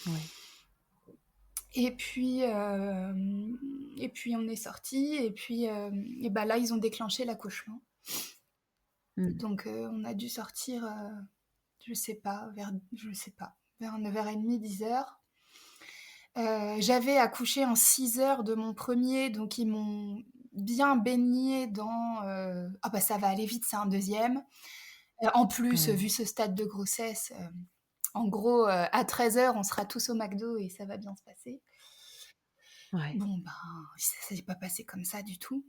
Speaker 1: Ouais.
Speaker 2: Et puis, on est sortis et puis, et bah, là, ils ont déclenché l'accouchement.
Speaker 1: Mmh.
Speaker 2: Donc, on a dû sortir, je sais pas, vers 9h30, 10h. J'avais accouché en 6 heures de mon premier, donc ils m'ont bien baignée dans, «Ah bah, ça va aller vite, c'est un deuxième». En plus,
Speaker 1: Ouais.
Speaker 2: vu ce stade de grossesse, en gros, à 13h, on sera tous au McDo et ça va bien se passer.
Speaker 1: Ouais.
Speaker 2: Bon, ben, ça s'est pas passé comme ça du tout.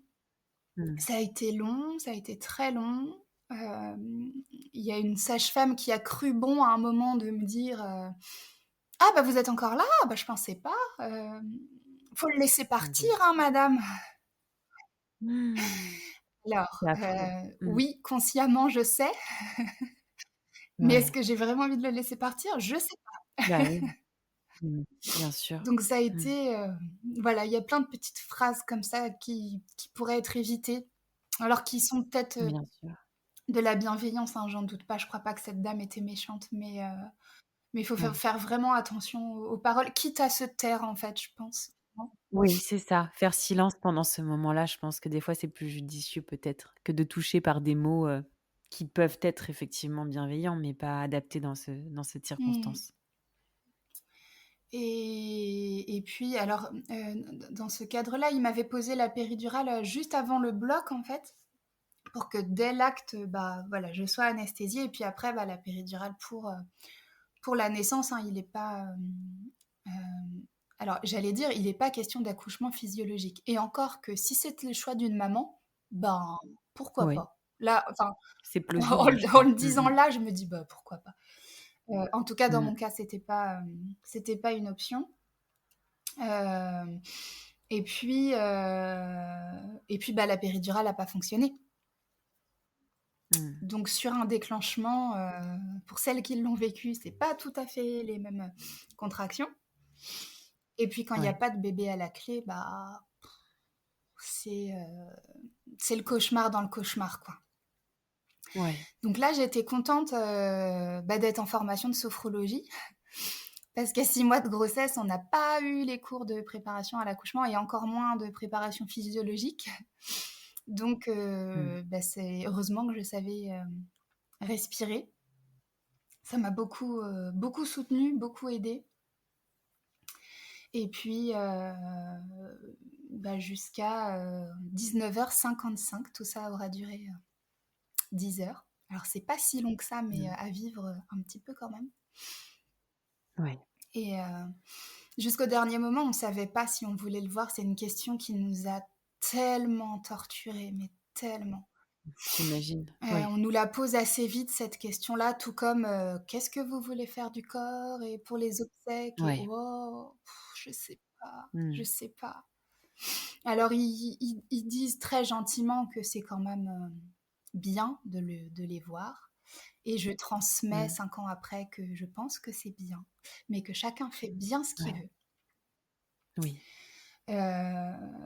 Speaker 1: Mmh.
Speaker 2: Ça a été long, ça a été très long. Il y a une sage-femme qui a cru bon à un moment de me dire, «Ah bah, vous êtes encore là? Ah bah, je pensais pas, faut le laisser
Speaker 1: Mon
Speaker 2: partir,
Speaker 1: Dieu.
Speaker 2: hein, madame».
Speaker 1: Mmh.
Speaker 2: Alors,
Speaker 1: C'est affreux. Mmh.
Speaker 2: oui, consciemment, je sais, mais est-ce
Speaker 1: Ouais.
Speaker 2: que j'ai vraiment envie de le laisser partir? Je sais pas.
Speaker 1: Bah oui. Mmh. Bien sûr.
Speaker 2: Donc ça a
Speaker 1: Mmh.
Speaker 2: été, voilà, il y a plein de petites phrases comme ça qui pourraient être évitées, alors qui sont peut-être,
Speaker 1: Bien sûr.
Speaker 2: de la bienveillance, hein, j'en doute pas. Je crois pas que cette dame était méchante, mais il faut
Speaker 1: Ouais.
Speaker 2: faire vraiment attention aux paroles, quitte à se taire, en fait, je pense.
Speaker 1: Oui, c'est ça. Faire silence pendant ce moment-là, je pense que des fois, c'est plus judicieux peut-être que de toucher par des mots, qui peuvent être effectivement bienveillants, mais pas adaptés dans cette
Speaker 2: Mmh.
Speaker 1: circonstance.
Speaker 2: Et puis alors, dans ce cadre-là, il m'avait posé la péridurale, juste avant le bloc, en fait, pour que dès l'acte, bah, voilà, je sois anesthésiée et puis après, bah, la péridurale pour la naissance, hein. Il est pas, alors j'allais dire, il est pas question d'accouchement physiologique et encore que si c'était le choix d'une maman, ben, pourquoi
Speaker 1: Oui,
Speaker 2: pas? Là, enfin,
Speaker 1: c'est
Speaker 2: en
Speaker 1: plausible, je
Speaker 2: en
Speaker 1: crois.
Speaker 2: le
Speaker 1: Mmh
Speaker 2: disant
Speaker 1: mh.
Speaker 2: là, je me dis: «Bah, pourquoi pas?» En tout cas, dans
Speaker 1: Mmh.
Speaker 2: mon cas, c'était pas une option. Hem bah, la péridurale a pas fonctionné.
Speaker 1: Mmh.
Speaker 2: Donc sur un déclenchement, pour celles qui l'ont vécu, c'est pas tout à fait les mêmes, contractions et puis quand il y a
Speaker 1: Ouais.
Speaker 2: pas de bébé à la clé, bah, c'est, c'est le cauchemar dans le cauchemar, quoi.
Speaker 1: Ouais.
Speaker 2: Donc là, j'étais contente, bah, d'être en formation de sophrologie parce qu'à 6 mois de grossesse, on n'a pas eu les cours de préparation à l'accouchement et encore moins de préparation physiologique. Donc
Speaker 1: Mmh.
Speaker 2: bah, c'est heureusement que je savais, respirer. Ça m'a beaucoup soutenue, beaucoup aidée et puis, bah, jusqu'à, 19h55, tout ça aura duré, 10 heures. Alors c'est pas si long que ça, mais,
Speaker 1: Mmh.
Speaker 2: à vivre, un petit peu quand même
Speaker 1: Ouais.
Speaker 2: et jusqu'au dernier moment, on savait pas si on voulait le voir. C'est une question qui nous a tellement torturés, mais tellement.
Speaker 1: J'imagine. Oui.
Speaker 2: On nous la pose assez vite cette question-là, tout comme, «Qu'est-ce que vous voulez faire du corps et pour les obsèques?» et
Speaker 1: Ouais.
Speaker 2: oh, je sais pas, je
Speaker 1: Mmh.
Speaker 2: sais pas. Alors ils disent très gentiment que c'est quand même, bien de les voir et je transmets
Speaker 1: Mmh.
Speaker 2: 5 ans après que je pense que c'est bien, mais que chacun fait bien ce qu'il
Speaker 1: Ouais.
Speaker 2: veut.
Speaker 1: Oui.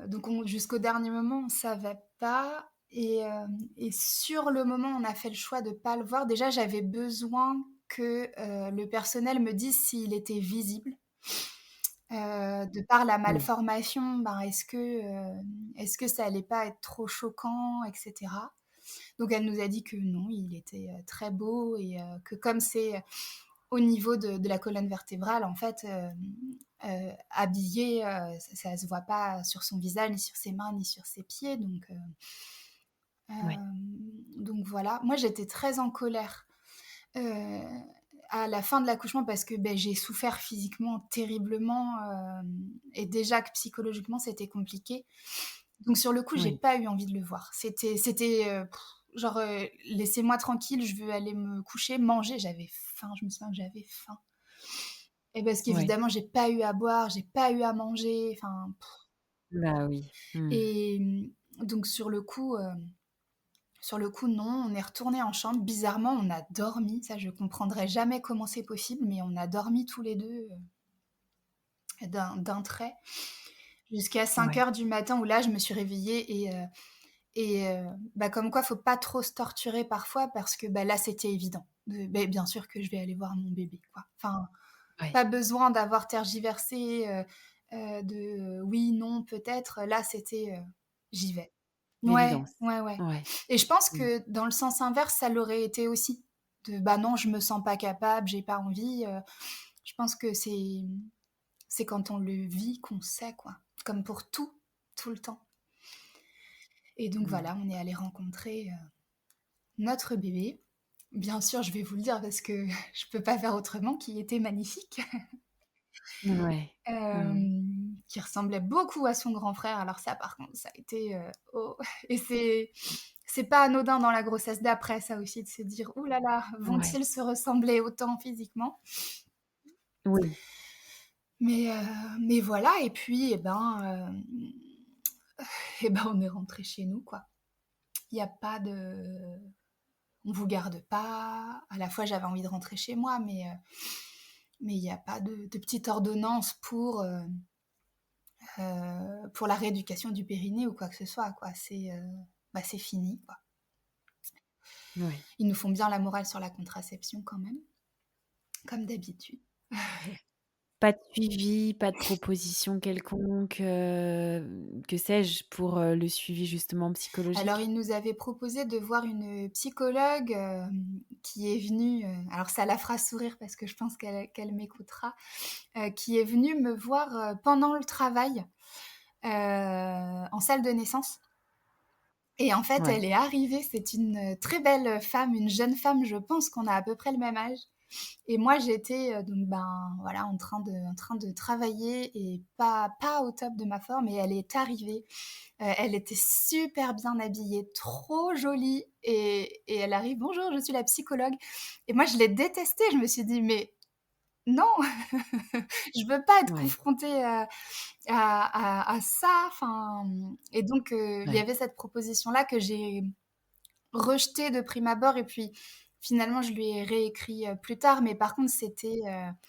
Speaker 2: Donc jusqu'au dernier moment, on savait pas et sur le moment, on a fait le choix de pas le voir. Déjà, j'avais besoin que, le personnel me dise s'il était visible. De par la
Speaker 1: Oui.
Speaker 2: malformation, ben, est-ce que ça allait pas être trop choquant et cetera? Donc elle nous a dit que non, il était, très beau et que comme c'est au niveau de la colonne vertébrale, en fait, habillé, ça se voit pas sur son visage, ni sur ses mains, ni sur ses pieds,
Speaker 1: Ouais.
Speaker 2: donc voilà. Moi, j'étais très en colère, heu, à la fin de l'accouchement parce que, beh, j'ai souffert physiquement terriblement, et déjà que psychologiquement, c'était compliqué. Donc sur le coup, j'ai
Speaker 1: Oui.
Speaker 2: pas eu envie de le voir. C'était, genre, «Laissez-moi tranquille, je veux aller me coucher, manger». J'avais faim, je me souviens que j'avais faim et parce
Speaker 1: Ouais.
Speaker 2: qu'évidemment, j'ai pas eu à boire, j'ai pas eu à manger, enfin
Speaker 1: Bah oui. Mmh.
Speaker 2: et donc sur le coup, non, on est retournés en chambre. Bizarrement, on a dormi. Ça, je comprendrai jamais comment c'est possible, mais on a dormi tous les 2 d'un trait jusqu'à cinq
Speaker 1: Ouais.
Speaker 2: heures du matin où là, je me suis réveillée bah, comme quoi, faut pas trop se torturer parfois parce que, bah, là, c'était évident. Beh, bien sûr que je vais aller voir mon bébé, quoi. Enfin,
Speaker 1: Ouais.
Speaker 2: pas besoin d'avoir tergiversé, de oui, non, peut-être. Là, c'était, j'y vais. Ouais,
Speaker 1: L'évidence.
Speaker 2: ouais, ouais,
Speaker 1: Ouais.
Speaker 2: et je pense
Speaker 1: Mmh.
Speaker 2: que dans le sens inverse, ça l'aurait été aussi. De: «Bah, non, je me sens pas capable, j'ai pas envie», je pense que c'est quand on le vit qu'on sait, quoi. Comme pour tout, tout le temps, et donc
Speaker 1: Mmh.
Speaker 2: voilà, on est allés rencontrer, notre bébé. Bien sûr, je vais vous le dire parce que je peux pas faire autrement, qui était magnifique,
Speaker 1: Ouais. Mmh.
Speaker 2: qui ressemblait beaucoup à son grand frère. Alors ça, par contre, ça a été, oh et c'est pas anodin dans la grossesse d'après, ça aussi, de se dire: «Ouh là là,
Speaker 1: Ouais.
Speaker 2: vont-ils se ressembler autant physiquement?»
Speaker 1: Oui.
Speaker 2: Mais voilà, et puis, on est rentrés chez nous, quoi. Il y a pas de On vous garde pas. À la fois, j'avais envie de rentrer chez moi, mais il y a pas de petite ordonnance pour la rééducation du périnée ou quoi que ce soit, quoi. C'est fini, quoi.
Speaker 1: Oui.
Speaker 2: Ils nous font bien la morale sur la contraception quand même, comme d'habitude.
Speaker 1: Pas de suivi, pas de proposition quelconque, que sais-je, pour, le suivi justement
Speaker 2: Alors,
Speaker 1: psychologique?
Speaker 2: ils nous avaient proposé de voir une psychologue, qui est venue, alors ça la fera sourire parce que je pense qu'elle m'écoutera, qui est venue me voir, pendant le travail, en salle de naissance. Et en fait, elle
Speaker 1: Ouais.
Speaker 2: est arrivée, c'est une très belle femme, une jeune femme, je pense qu'on a à peu près le même âge. Et moi, j'étais, donc voilà, en train de travailler et pas au top de ma forme, et elle est arrivée. Elle était super bien habillée, trop jolie, et elle arrive: «Bonjour, je suis la psychologue», et moi, je l'ai détestée. Je me suis dit: «Mais non, je veux pas être
Speaker 1: Ouais.
Speaker 2: confrontée, à ça», enfin, et donc il y
Speaker 1: Ouais.
Speaker 2: avait cette proposition-là que j'ai rejetée de prime abord, et puis finalement je lui ai réécrit, plus tard. Mais par contre, c'était,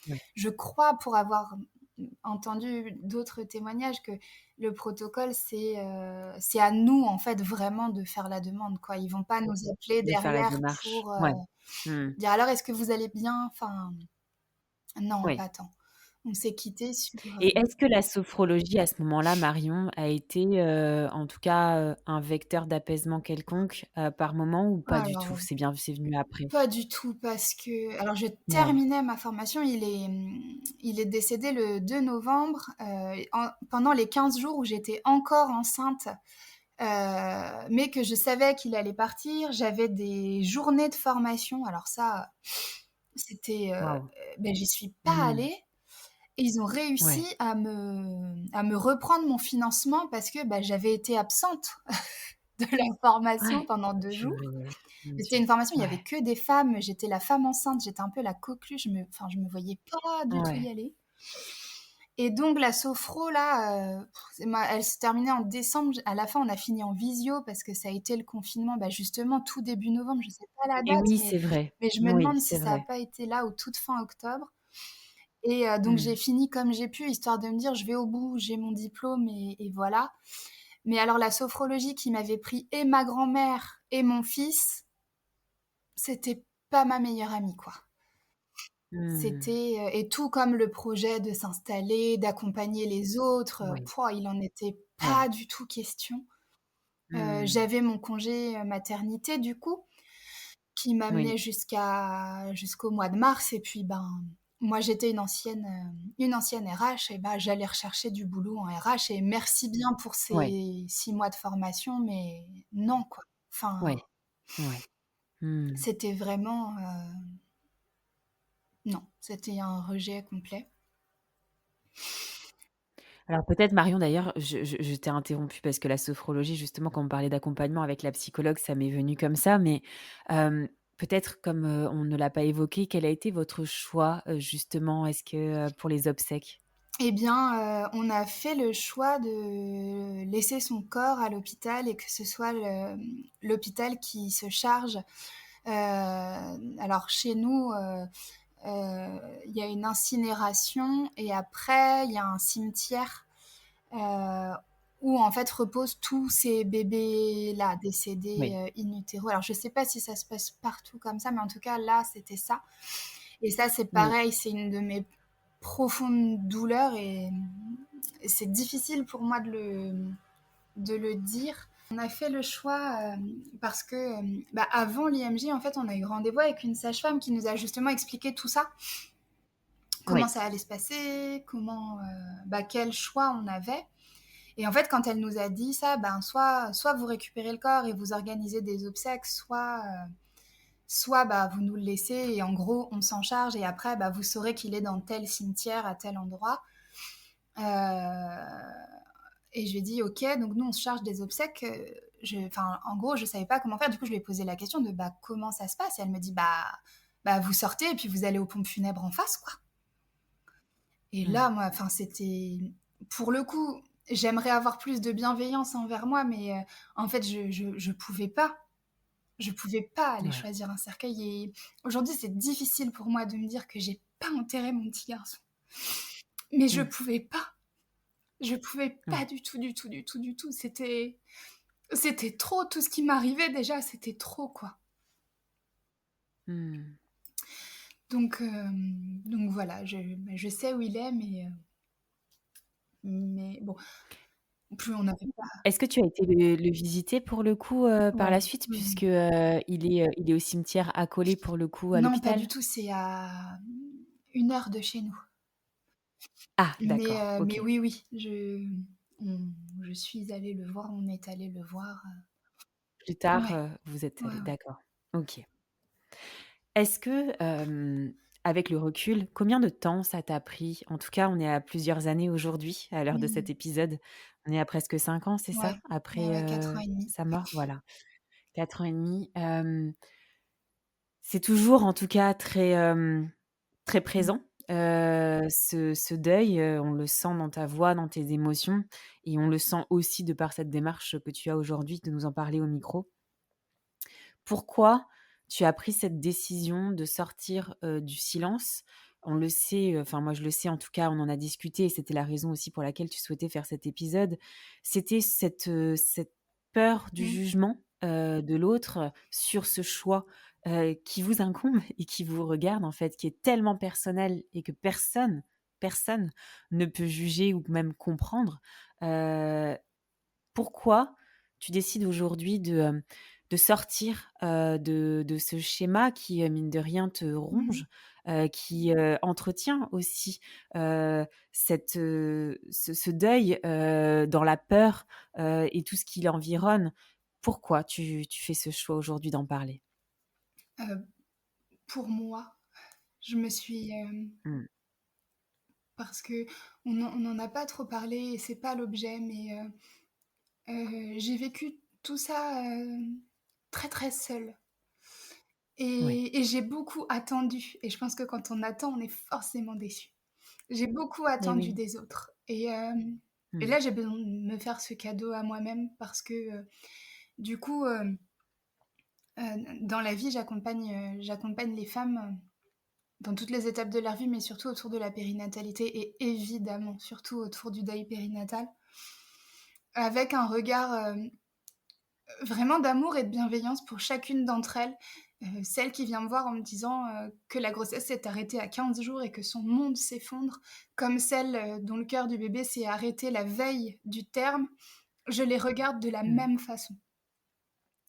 Speaker 1: Ouais.
Speaker 2: je crois, pour avoir entendu d'autres témoignages, que le protocole, c'est à nous, en fait, vraiment de faire la demande, quoi. Ils vont pas nous appeler
Speaker 1: De faire la
Speaker 2: derrière
Speaker 1: démarche.
Speaker 2: pour,
Speaker 1: Ouais. Mmh.
Speaker 2: dire: «Alors, est-ce que vous allez bien?» Enfin, non,
Speaker 1: Oui.
Speaker 2: pas tant. On s'est quittés sur,
Speaker 1: Et est-ce que la sophrologie à ce moment-là, Marion, a été, en tout cas, un vecteur d'apaisement quelconque, par moment ou pas du tout?
Speaker 2: alors
Speaker 1: C'est venu après?
Speaker 2: pas du tout, parce que alors je
Speaker 1: Ouais.
Speaker 2: terminais ma formation, il est décédé le 2 novembre, pendant les 15 jours où j'étais encore enceinte, mais que je savais qu'il allait partir. J'avais des journées de formation, alors ça, c'était,
Speaker 1: Waouh.
Speaker 2: j'y suis pas
Speaker 1: Mmh.
Speaker 2: allée, et ils ont réussi
Speaker 1: Ouais.
Speaker 2: à me reprendre mon financement parce que, j'avais été absente de la formation
Speaker 1: Ouais.
Speaker 2: pendant 2 jours.
Speaker 1: Purée. Mon
Speaker 2: Mais c'était
Speaker 1: Dieu.
Speaker 2: une formation, il y avait
Speaker 1: Ouais.
Speaker 2: que des femmes, j'étais la femme enceinte, j'étais un peu la coqueluche, je me voyais pas du tout y
Speaker 1: Ouais.
Speaker 2: aller, et donc la sophro là, elle se terminait en décembre. À la fin, on a fini en visio parce que ça a été le confinement, justement tout début novembre, je sais pas la
Speaker 1: Et
Speaker 2: date,
Speaker 1: oui,
Speaker 2: mais
Speaker 1: c'est vrai.
Speaker 2: je me
Speaker 1: Oui,
Speaker 2: demande si
Speaker 1: c'est
Speaker 2: ça a
Speaker 1: vrai.
Speaker 2: pas été là ou toute fin octobre, et donc j'ai
Speaker 1: Mmh.
Speaker 2: fini comme j'ai pu, histoire de me dire: «Je vais au bout, j'ai mon diplôme», et voilà. Mais alors la sophrologie qui m'avait pris et ma grand-mère et mon fils, c'était pas ma meilleure amie, quoi.
Speaker 1: Mmh.
Speaker 2: C'était, et tout comme le projet de s'installer, d'accompagner les autres,
Speaker 1: Oui.
Speaker 2: il en était pas
Speaker 1: Ouais.
Speaker 2: du tout question.
Speaker 1: Mmh.
Speaker 2: J'avais mon congé, maternité, du coup, qui m'amenait
Speaker 1: Oui.
Speaker 2: jusqu'au mois de mars, et puis, moi j'étais une ancienne RH, et j'allais rechercher du boulot en RH, et merci bien pour
Speaker 1: Ouais.
Speaker 2: ces 6 mois de formation, mais non, quoi. Enfin,
Speaker 1: Ouais. Ouais. Mmh.
Speaker 2: c'était vraiment, non, c'était un rejet complet.
Speaker 1: Alors peut-être Marion d'ailleurs, je t'ai interrompue parce que la sophrologie justement quand on parlait d'accompagnement avec la psychologue, ça m'est venu comme ça, mais peut-être comme, on ne l'a pas évoqué, quel a été votre choix, justement? Est-ce que, pour les obsèques?
Speaker 2: Eh bien, on a fait le choix de laisser son corps à l'hôpital et que ce soit l'hôpital qui se charge. Alors chez nous, il y a une incinération et après il y a un cimetière, heu, où en fait reposent tous ces bébés-là décédés,
Speaker 1: Oui,
Speaker 2: in utero. Alors je sais pas si ça se passe partout comme ça, mais en tout cas là, c'était ça et ça, c'est
Speaker 1: oui,
Speaker 2: pareil, c'est une de mes profondes douleurs et c'est difficile pour moi de le dire. On a fait le choix parce que avant l'IMJ, en fait, on a eu rendez-vous avec une sage-femme qui nous a justement expliqué tout ça, comment
Speaker 1: oui,
Speaker 2: ça allait se passer, quel choix on avait. Et en fait, quand elle nous a dit ça, soit vous récupérez le corps et vous organisez des obsèques, soit vous nous le laissez et en gros, on s'en charge et après, vous saurez qu'il est dans tel cimetière à tel endroit. Euh, et je lui ai dit, ok, donc nous, on se charge des obsèques. En gros, je savais pas comment faire. Du coup, je lui ai posé la question de comment ça se passe. Et elle me dit, vous sortez et puis vous allez aux pompes funèbres en face, quoi. Et
Speaker 1: mmh,
Speaker 2: là, moi, c'était. Pour le coup, j'aimerais avoir plus de bienveillance envers moi, mais en fait, je pouvais pas. Je pouvais pas aller
Speaker 1: ouais,
Speaker 2: choisir un cercueil. Et aujourd'hui, c'est difficile pour moi de me dire que j'ai pas enterré mon petit garçon. Mais je
Speaker 1: mmh,
Speaker 2: pouvais pas. Je pouvais pas
Speaker 1: ouais,
Speaker 2: du tout, du tout, du tout, du tout. C'était trop. Tout ce qui m'arrivait déjà, c'était trop, quoi.
Speaker 1: mmh.
Speaker 2: Donc voilà, je sais où il est, mais bon, plus on n'avait pas.
Speaker 1: Est-ce que tu as été le visiter pour le coup, par la
Speaker 2: Ouais,
Speaker 1: suite
Speaker 2: oui,
Speaker 1: puisque,
Speaker 2: oui.
Speaker 1: il est au cimetière accolé pour le coup à
Speaker 2: Non, pas
Speaker 1: l'hôpital?
Speaker 2: du tout, c'est à 1 heure de chez nous.
Speaker 1: Ah d'accord,
Speaker 2: Mais
Speaker 1: OK.
Speaker 2: oui, oui, je suis allée le voir, on est allé le voir.
Speaker 1: Plus tard,
Speaker 2: Ouais,
Speaker 1: vous êtes
Speaker 2: ouais,
Speaker 1: allés,
Speaker 2: ouais.
Speaker 1: d'accord. OK. Est-ce que, avec le recul, combien de temps ça t'a pris? En tout cas, on est à plusieurs années aujourd'hui, à l'heure de cet
Speaker 2: Mmh.
Speaker 1: épisode. On est à presque 5 ans, c'est ça?
Speaker 2: Ouais, ouais,
Speaker 1: Après,
Speaker 2: ouais, 4 ans et demi.
Speaker 1: sa mort? Voilà, 4 ans et demi. C'est toujours en tout cas très, très
Speaker 2: Mmh.
Speaker 1: présent, ce deuil, on le sent dans ta voix, dans tes émotions et on le sent aussi de par cette démarche que tu as aujourd'hui de nous en parler au micro. Pourquoi tu as pris cette décision de sortir, du silence? On le sait, enfin moi je le sais en tout cas, on en a discuté et c'était la raison aussi pour laquelle tu souhaitais faire cet épisode. C'était cette peur du
Speaker 2: Mmh.
Speaker 1: jugement, de l'autre, sur ce choix, qui vous incombe et qui vous regarde en fait, qui est tellement personnel et que personne, personne ne peut juger ou même comprendre. Heu Pourquoi tu décides aujourd'hui de sortir, de ce schéma qui, mine de rien, te
Speaker 2: Mmh.
Speaker 1: ronge, qui, entretient aussi, ce deuil, dans la peur, et tout ce qui l'environne? Pourquoi tu fais ce choix aujourd'hui d'en parler?
Speaker 2: Heu, pour moi, je me suis,
Speaker 1: Mmh.
Speaker 2: parce qu'on en a pas trop parlé et c'est pas l'objet, mais j'ai vécu tout ça, très, très seule
Speaker 1: Oui.
Speaker 2: et j'ai beaucoup attendu et je pense que quand on attend, on est forcément déçu. J'ai beaucoup
Speaker 1: Eh
Speaker 2: attendu
Speaker 1: oui.
Speaker 2: des autres et
Speaker 1: Mmh.
Speaker 2: là, j'ai besoin de me faire ce cadeau à moi-même parce que, du coup, dans la vie, j'accompagne les femmes, dans toutes les étapes de leur vie, mais surtout autour de la périnatalité et évidemment, surtout autour du deuil périnatal, avec un regard, vraiment d'amour et de bienveillance pour chacune d'entre elles. Celle qui vient me voir en me disant, que la grossesse s'est arrêtée à 15 jours et que son monde s'effondre, comme celle, dont le cœur du bébé s'est arrêté la veille du terme, je les regarde de la
Speaker 1: Mmh.
Speaker 2: même façon.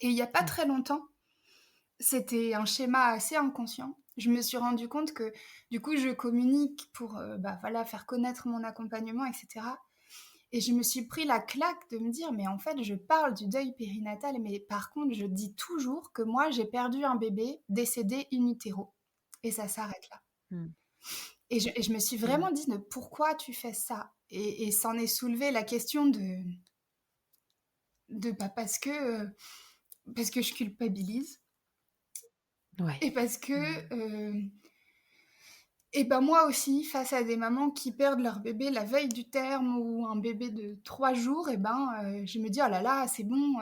Speaker 2: Et il y a pas
Speaker 1: Mmh.
Speaker 2: très longtemps, c'était un schéma assez inconscient. Je me suis rendu compte que, du coup, je communique pour, voilà, faire connaître mon accompagnement et cetera. Et je me suis pris la claque de me dire: «Mais en fait, je parle du deuil périnatal, mais par contre, je dis toujours que moi, j'ai perdu un bébé décédé in utero et ça s'arrête là».
Speaker 1: Mmh.
Speaker 2: Et je me suis
Speaker 1: Mmh.
Speaker 2: vraiment dit: «Mais pourquoi tu fais ça?» Et s'en est soulevé la question parce que je culpabilise
Speaker 1: Ouais.
Speaker 2: et parce que,
Speaker 1: Mmh.
Speaker 2: Et ben, moi aussi, face à des mamans qui perdent leur bébé la veille du terme ou un bébé de 3 jours et ben, je me dis: «Oh là là, c'est bon,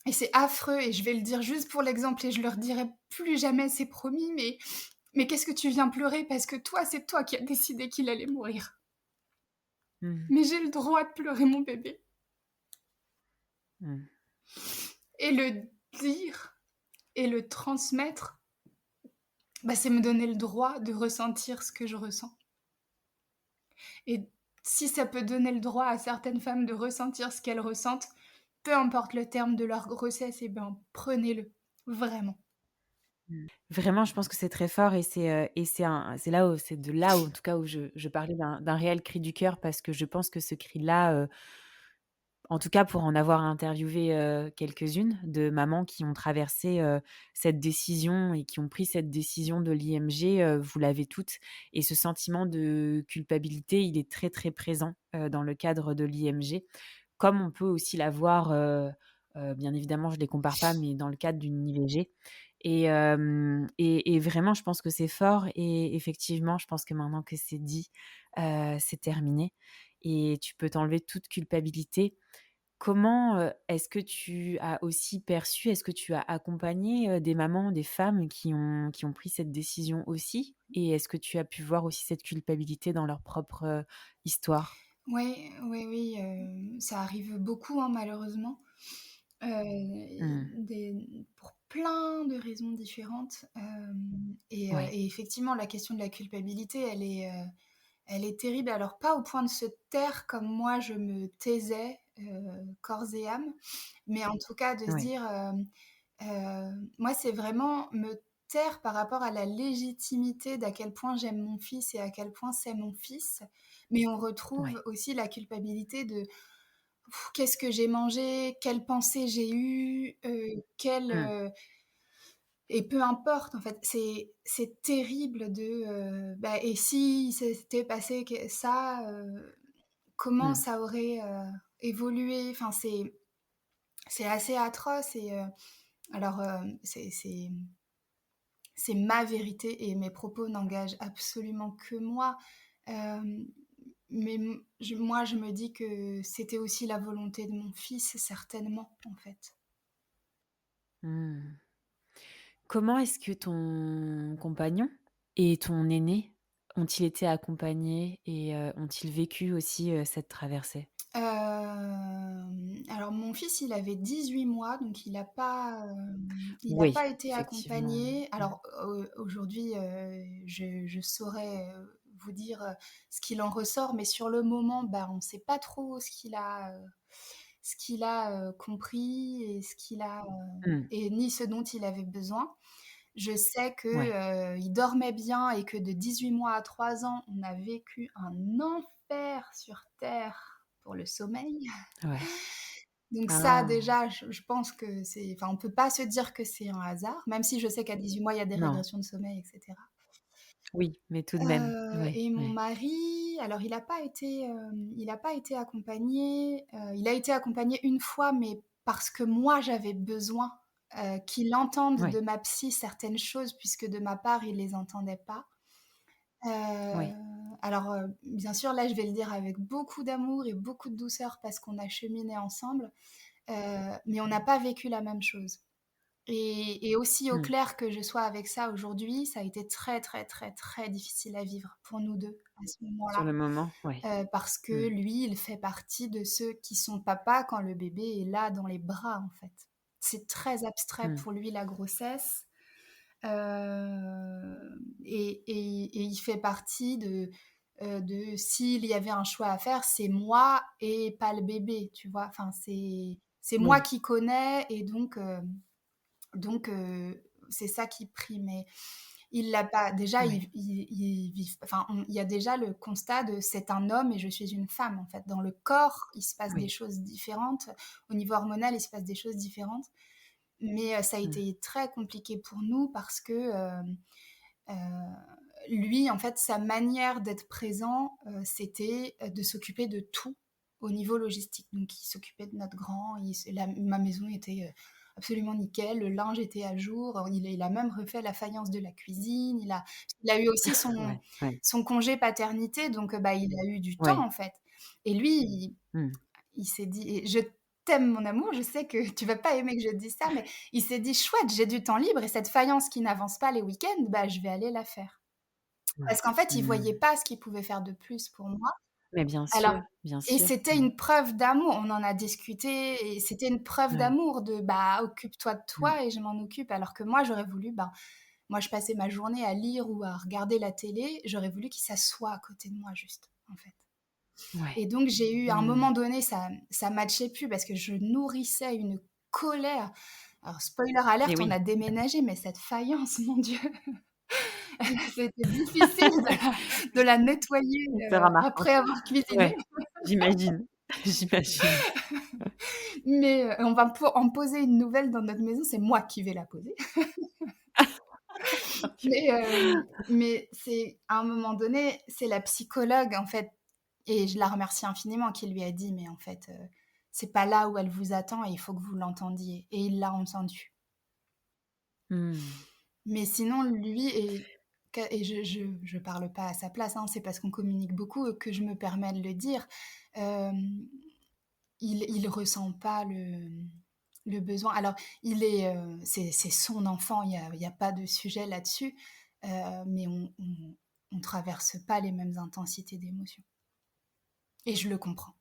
Speaker 2: et c'est affreux et je vais le dire juste pour l'exemple et je leur dirai plus jamais, c'est promis, mais qu'est-ce que tu viens pleurer parce que toi, c'est toi qui as décidé qu'il allait mourir.
Speaker 1: Mmh.
Speaker 2: Mais j'ai le droit de pleurer mon bébé».
Speaker 1: Mmh.
Speaker 2: Et le dire et le transmettre, bah, c'est me donner le droit de ressentir ce que je ressens. Et si ça peut donner le droit à certaines femmes de ressentir ce qu'elles ressentent, peu importe le terme de leur grossesse, et ben, prenez-le, vraiment.
Speaker 1: Mmh. Vraiment, je pense que c'est très fort et c'est là où c'est de là où, en tout cas, où je parlais d'un réel cri du cœur parce que je pense que ce cri-là, en tout cas pour en avoir interviewé, quelques-unes de mamans qui ont traversé, cette décision et qui ont pris cette décision de l'IMG, vous l'avez toutes et ce sentiment de culpabilité, il est très, très présent, dans le cadre de l'IMG. Comme on peut aussi l'avoir, bien évidemment, je ne les compare pas, mais dans le cadre d'une IVG et vraiment, je pense que c'est fort et effectivement, je pense que maintenant que c'est dit, c'est terminé et tu peux t'enlever toute culpabilité. Comment, est-ce que tu as aussi perçu est-ce que tu as accompagné, des mamans, des femmes qui ont pris cette décision aussi? Et est-ce que tu as pu voir aussi cette culpabilité dans leur propre, histoire?
Speaker 2: Ouais, oui, oui, ça arrive beaucoup, hein, malheureusement,
Speaker 1: Mmh.
Speaker 2: pour plein de raisons différentes,
Speaker 1: Ouais,
Speaker 2: et effectivement, la question de la culpabilité, elle est terrible. Alors pas au point de se taire comme moi je me taisais, corps et âme, mais en tout cas de se
Speaker 1: ouais,
Speaker 2: dire, moi c'est vraiment me taire par rapport à la légitimité d'à quel point j'aime mon fils et à quel point c'est mon fils. Mais on retrouve
Speaker 1: ouais.
Speaker 2: aussi la culpabilité de: «Qu'est-ce que j'ai mangé? Quelles pensées j'ai eues? Quelle,
Speaker 1: Mmh,
Speaker 2: et peu importe en fait, c'est terrible de, bah, et si s'était passé que ça, comment
Speaker 1: mmh,
Speaker 2: ça aurait, évolué? Enfin, c'est assez atroce et alors, c'est ma vérité et mes propos n'engagent absolument que moi, hem, mais moi, je me dis que c'était aussi la volonté de mon fils, certainement, en fait.
Speaker 1: mmh. Comment est-ce que ton compagnon et ton aîné ont-ils été accompagnés et ont-ils vécu aussi, cette traversée?
Speaker 2: Alors mon fils, il avait 18 mois, donc il a
Speaker 1: Oui,
Speaker 2: pas été
Speaker 1: effectivement.
Speaker 2: accompagné.
Speaker 1: Mmh.
Speaker 2: Alors, aujourd'hui, je saurais, vous dire, ce qu'il en ressort, mais sur le moment, bah, on sait pas trop ce qu'il a, compris et ce qu'il a,
Speaker 1: Mmh.
Speaker 2: et ni ce dont il avait besoin. Je sais que,
Speaker 1: Ouais,
Speaker 2: il dormait bien et que de 18 mois à 3 ans, on a vécu un enfer sur terre pour le sommeil.
Speaker 1: ouais.
Speaker 2: Donc ça
Speaker 1: Ah!
Speaker 2: déjà, je pense que c'est, enfin, on peut pas se dire que c'est un hasard, même si je sais qu'à 18 mois, il y a des
Speaker 1: Non.
Speaker 2: régressions de sommeil et cetera.
Speaker 1: Oui, mais tout de même. Oui,
Speaker 2: Et mon
Speaker 1: oui.
Speaker 2: mari, alors il a pas été accompagné, il a été accompagné une fois, mais parce que moi j'avais besoin, qu'il entende de
Speaker 1: Oui,
Speaker 2: ma psy certaines choses puisque de ma part, il les entendait pas. Heu,
Speaker 1: oui.
Speaker 2: alors, bien sûr, là, je vais le dire avec beaucoup d'amour et beaucoup de douceur parce qu'on a cheminé ensemble, mais on n'a pas vécu la même chose. Et aussi au
Speaker 1: Mmh.
Speaker 2: clair que je sois avec ça aujourd'hui, ça a été très, très, très, très difficile à vivre pour nous 2 à ce
Speaker 1: Sur
Speaker 2: moment-là,
Speaker 1: le moment, oui.
Speaker 2: parce que
Speaker 1: Mmh.
Speaker 2: lui, il fait partie de ceux qui sont papa quand le bébé est là dans les bras, en fait. C'est très abstrait
Speaker 1: Mmh.
Speaker 2: pour lui la grossesse, et il fait partie de s'il y avait un choix à faire, c'est moi et pas le bébé, tu vois? Enfin, c'est moi
Speaker 1: Oui,
Speaker 2: qui connais et donc c'est ça qui prime. Mais il l'a pas déjà,
Speaker 1: oui,
Speaker 2: il vit, enfin, il y a déjà le constat de: «C'est un homme et je suis une femme», en fait. Dans le corps, il se passe des
Speaker 1: oui.
Speaker 2: choses différentes. Au niveau hormonal, il se passe des choses différentes. Mais ça a
Speaker 1: Mmh.
Speaker 2: été très compliqué pour nous parce que, heu, lui, en fait, sa manière d'être présent, c'était, de s'occuper de tout au niveau logistique. Donc il s'occupait de notre grand, il s la ma maison était, absolument nickel. Le linge était à jour. Il a même refait la faïence de la cuisine. Il a eu aussi son
Speaker 1: Ouais, ouais,
Speaker 2: son congé paternité, donc bah, il a eu du temps,
Speaker 1: ouais.
Speaker 2: en fait. Et lui,
Speaker 1: Mmh.
Speaker 2: il s'est dit et je t'aime mon amour, je sais que tu vas pas aimer que je te dise ça, mais il s'est dit: «Chouette, j'ai du temps libre et cette faïence qui n'avance pas les week-ends, bah, je vais aller la faire». Parce
Speaker 1: Ouais.
Speaker 2: qu'en fait, il voyait
Speaker 1: Mmh.
Speaker 2: pas ce qu'il pouvait faire de plus pour moi.
Speaker 1: Mais bien
Speaker 2: Alors
Speaker 1: sûr, bien
Speaker 2: et
Speaker 1: sûr.
Speaker 2: c'était
Speaker 1: Mmh.
Speaker 2: une preuve d'amour, on en a discuté et c'était une preuve
Speaker 1: Ouais.
Speaker 2: d'amour de, bah, occupe-toi de
Speaker 1: Mmh.
Speaker 2: toi et je m'en occupe. Alors que moi, j'aurais voulu, ben, moi, je passais ma journée à lire ou à regarder la télé, j'aurais voulu qu'il s'assoie à côté de moi juste, en fait.
Speaker 1: Ouais.
Speaker 2: Et donc j'ai eu à un
Speaker 1: Mmh.
Speaker 2: moment donné, ça matchait plus parce que je nourrissais une colère. Alors spoiler
Speaker 1: Et
Speaker 2: alerte, on
Speaker 1: oui,
Speaker 2: a déménagé, mais cette faïence, mon Dieu, c'était difficile de la nettoyer,
Speaker 1: une histoire marquante.
Speaker 2: après avoir cuisiné.
Speaker 1: Ouais, j'imagine, j'imagine.
Speaker 2: Mais on va en poser une nouvelle dans notre maison, c'est moi qui vais la poser.
Speaker 1: OK.
Speaker 2: Mais c'est à un moment donné, c'est la psychologue, en fait, et je la remercie infiniment, qui lui a dit: «Mais en fait, c'est pas là où elle vous attend et il faut que vous l'entendiez» et il l'a entendu.
Speaker 1: Mmh.
Speaker 2: Mais sinon, lui et je parle pas à sa place, hein, c'est parce qu'on communique beaucoup que je me permets de le dire. Hem, il ressent pas le besoin. Alors, c'est son enfant, il y a pas de sujet là-dessus, mais on traverse pas les mêmes intensités d'émotions et je le comprends.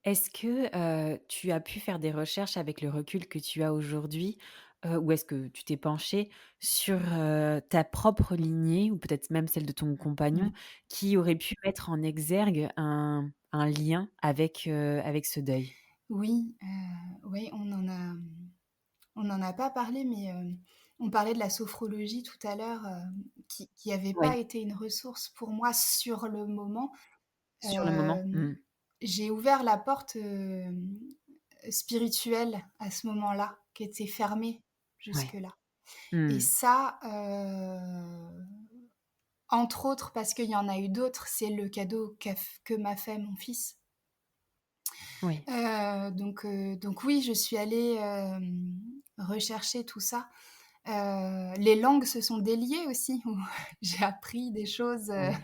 Speaker 1: Est-ce que, tu as pu faire des recherches avec le recul que tu as aujourd'hui, ou est-ce que tu t'es penché sur, ta propre lignée ou peut-être même celle de ton compagnon
Speaker 2: Mmh.
Speaker 1: qui aurait pu mettre en exergue un lien avec ce deuil?
Speaker 2: Oui, oui, on en a pas parlé, mais on parlait de la sophrologie tout à l'heure, qui avait pas
Speaker 1: Oui,
Speaker 2: été une ressource pour moi sur le moment.
Speaker 1: sur le moment?
Speaker 2: Hem,
Speaker 1: Mmh.
Speaker 2: j'ai ouvert la porte, spirituelle à ce moment-là, qui était fermée
Speaker 1: Ouais.
Speaker 2: jusque-là et
Speaker 1: Mmh.
Speaker 2: ça, entre autres parce qu'il y en a eu d'autres, c'est le cadeau que m'a fait mon fils.
Speaker 1: Oui.
Speaker 2: Donc oui, je suis allée, rechercher tout ça. Les langues se sont déliées aussi, où j'ai appris des choses,
Speaker 1: Ouais.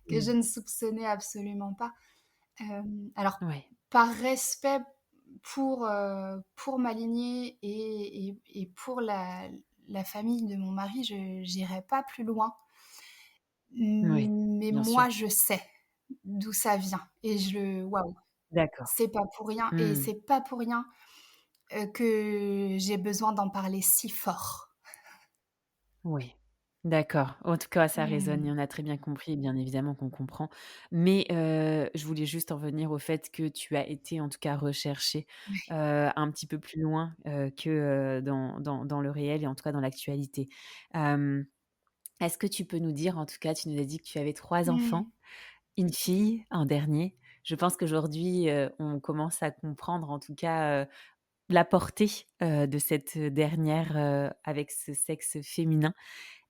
Speaker 2: que
Speaker 1: Mmh.
Speaker 2: je ne soupçonnais absolument pas. Alors
Speaker 1: Ouais.
Speaker 2: par respect pour ma lignée et pour la famille de mon mari, je j'irai pas plus loin.
Speaker 1: Oui,
Speaker 2: Mais
Speaker 1: bien sûr.
Speaker 2: moi, je sais d'où ça vient et waouh,
Speaker 1: D'accord.
Speaker 2: c'est pas pour rien et
Speaker 1: Mmh.
Speaker 2: c'est pas pour rien, que j'ai besoin d'en parler si fort.
Speaker 1: Oui, d'accord. En tout cas, ça résonne et
Speaker 2: Mmh.
Speaker 1: on a très bien compris, bien évidemment qu'on comprend. Mais, je voulais juste en venir au fait que tu as été en tout cas recherché,
Speaker 2: Ouais.
Speaker 1: un petit peu plus loin, que, dans le réel et en tout cas dans l'actualité. Est-ce que tu peux nous dire en tout cas, tu nous as dit que tu avais 3
Speaker 2: Mmh.
Speaker 1: enfants, une fille en dernier. Je pense qu'aujourd'hui, on commence à comprendre en tout cas, la portée, de cette dernière, avec ce sexe féminin.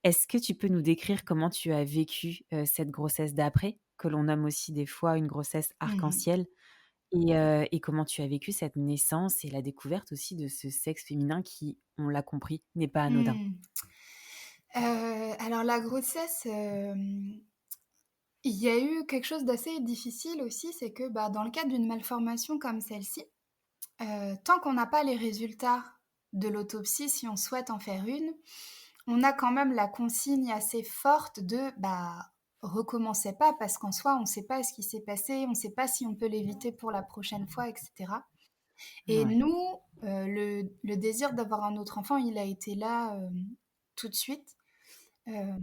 Speaker 1: Est-ce que tu peux nous décrire comment tu as vécu, cette grossesse d'après, que l'on nomme aussi des fois une grossesse
Speaker 2: Mmh mh.
Speaker 1: arc-en-ciel et comment tu as vécu cette naissance et la découverte aussi de ce sexe féminin qui, on l'a compris, n'est pas anodin?
Speaker 2: Mmh. Alors la grossesse, il y a eu quelque chose d'assez difficile aussi, c'est que, bah, dans le cadre d'une malformation comme celle-ci, tant qu'on n'a pas les résultats de l'autopsie, si on souhaite en faire une, on a quand même la consigne assez forte de, bah, recommencez pas parce qu'en soi, on ne sait pas ce qui s'est passé, on ne sait pas si on peut l'éviter pour la prochaine fois et cetera et
Speaker 1: Ouais,
Speaker 2: nous, le désir d'avoir un autre enfant, il a été là, tout de suite, hem,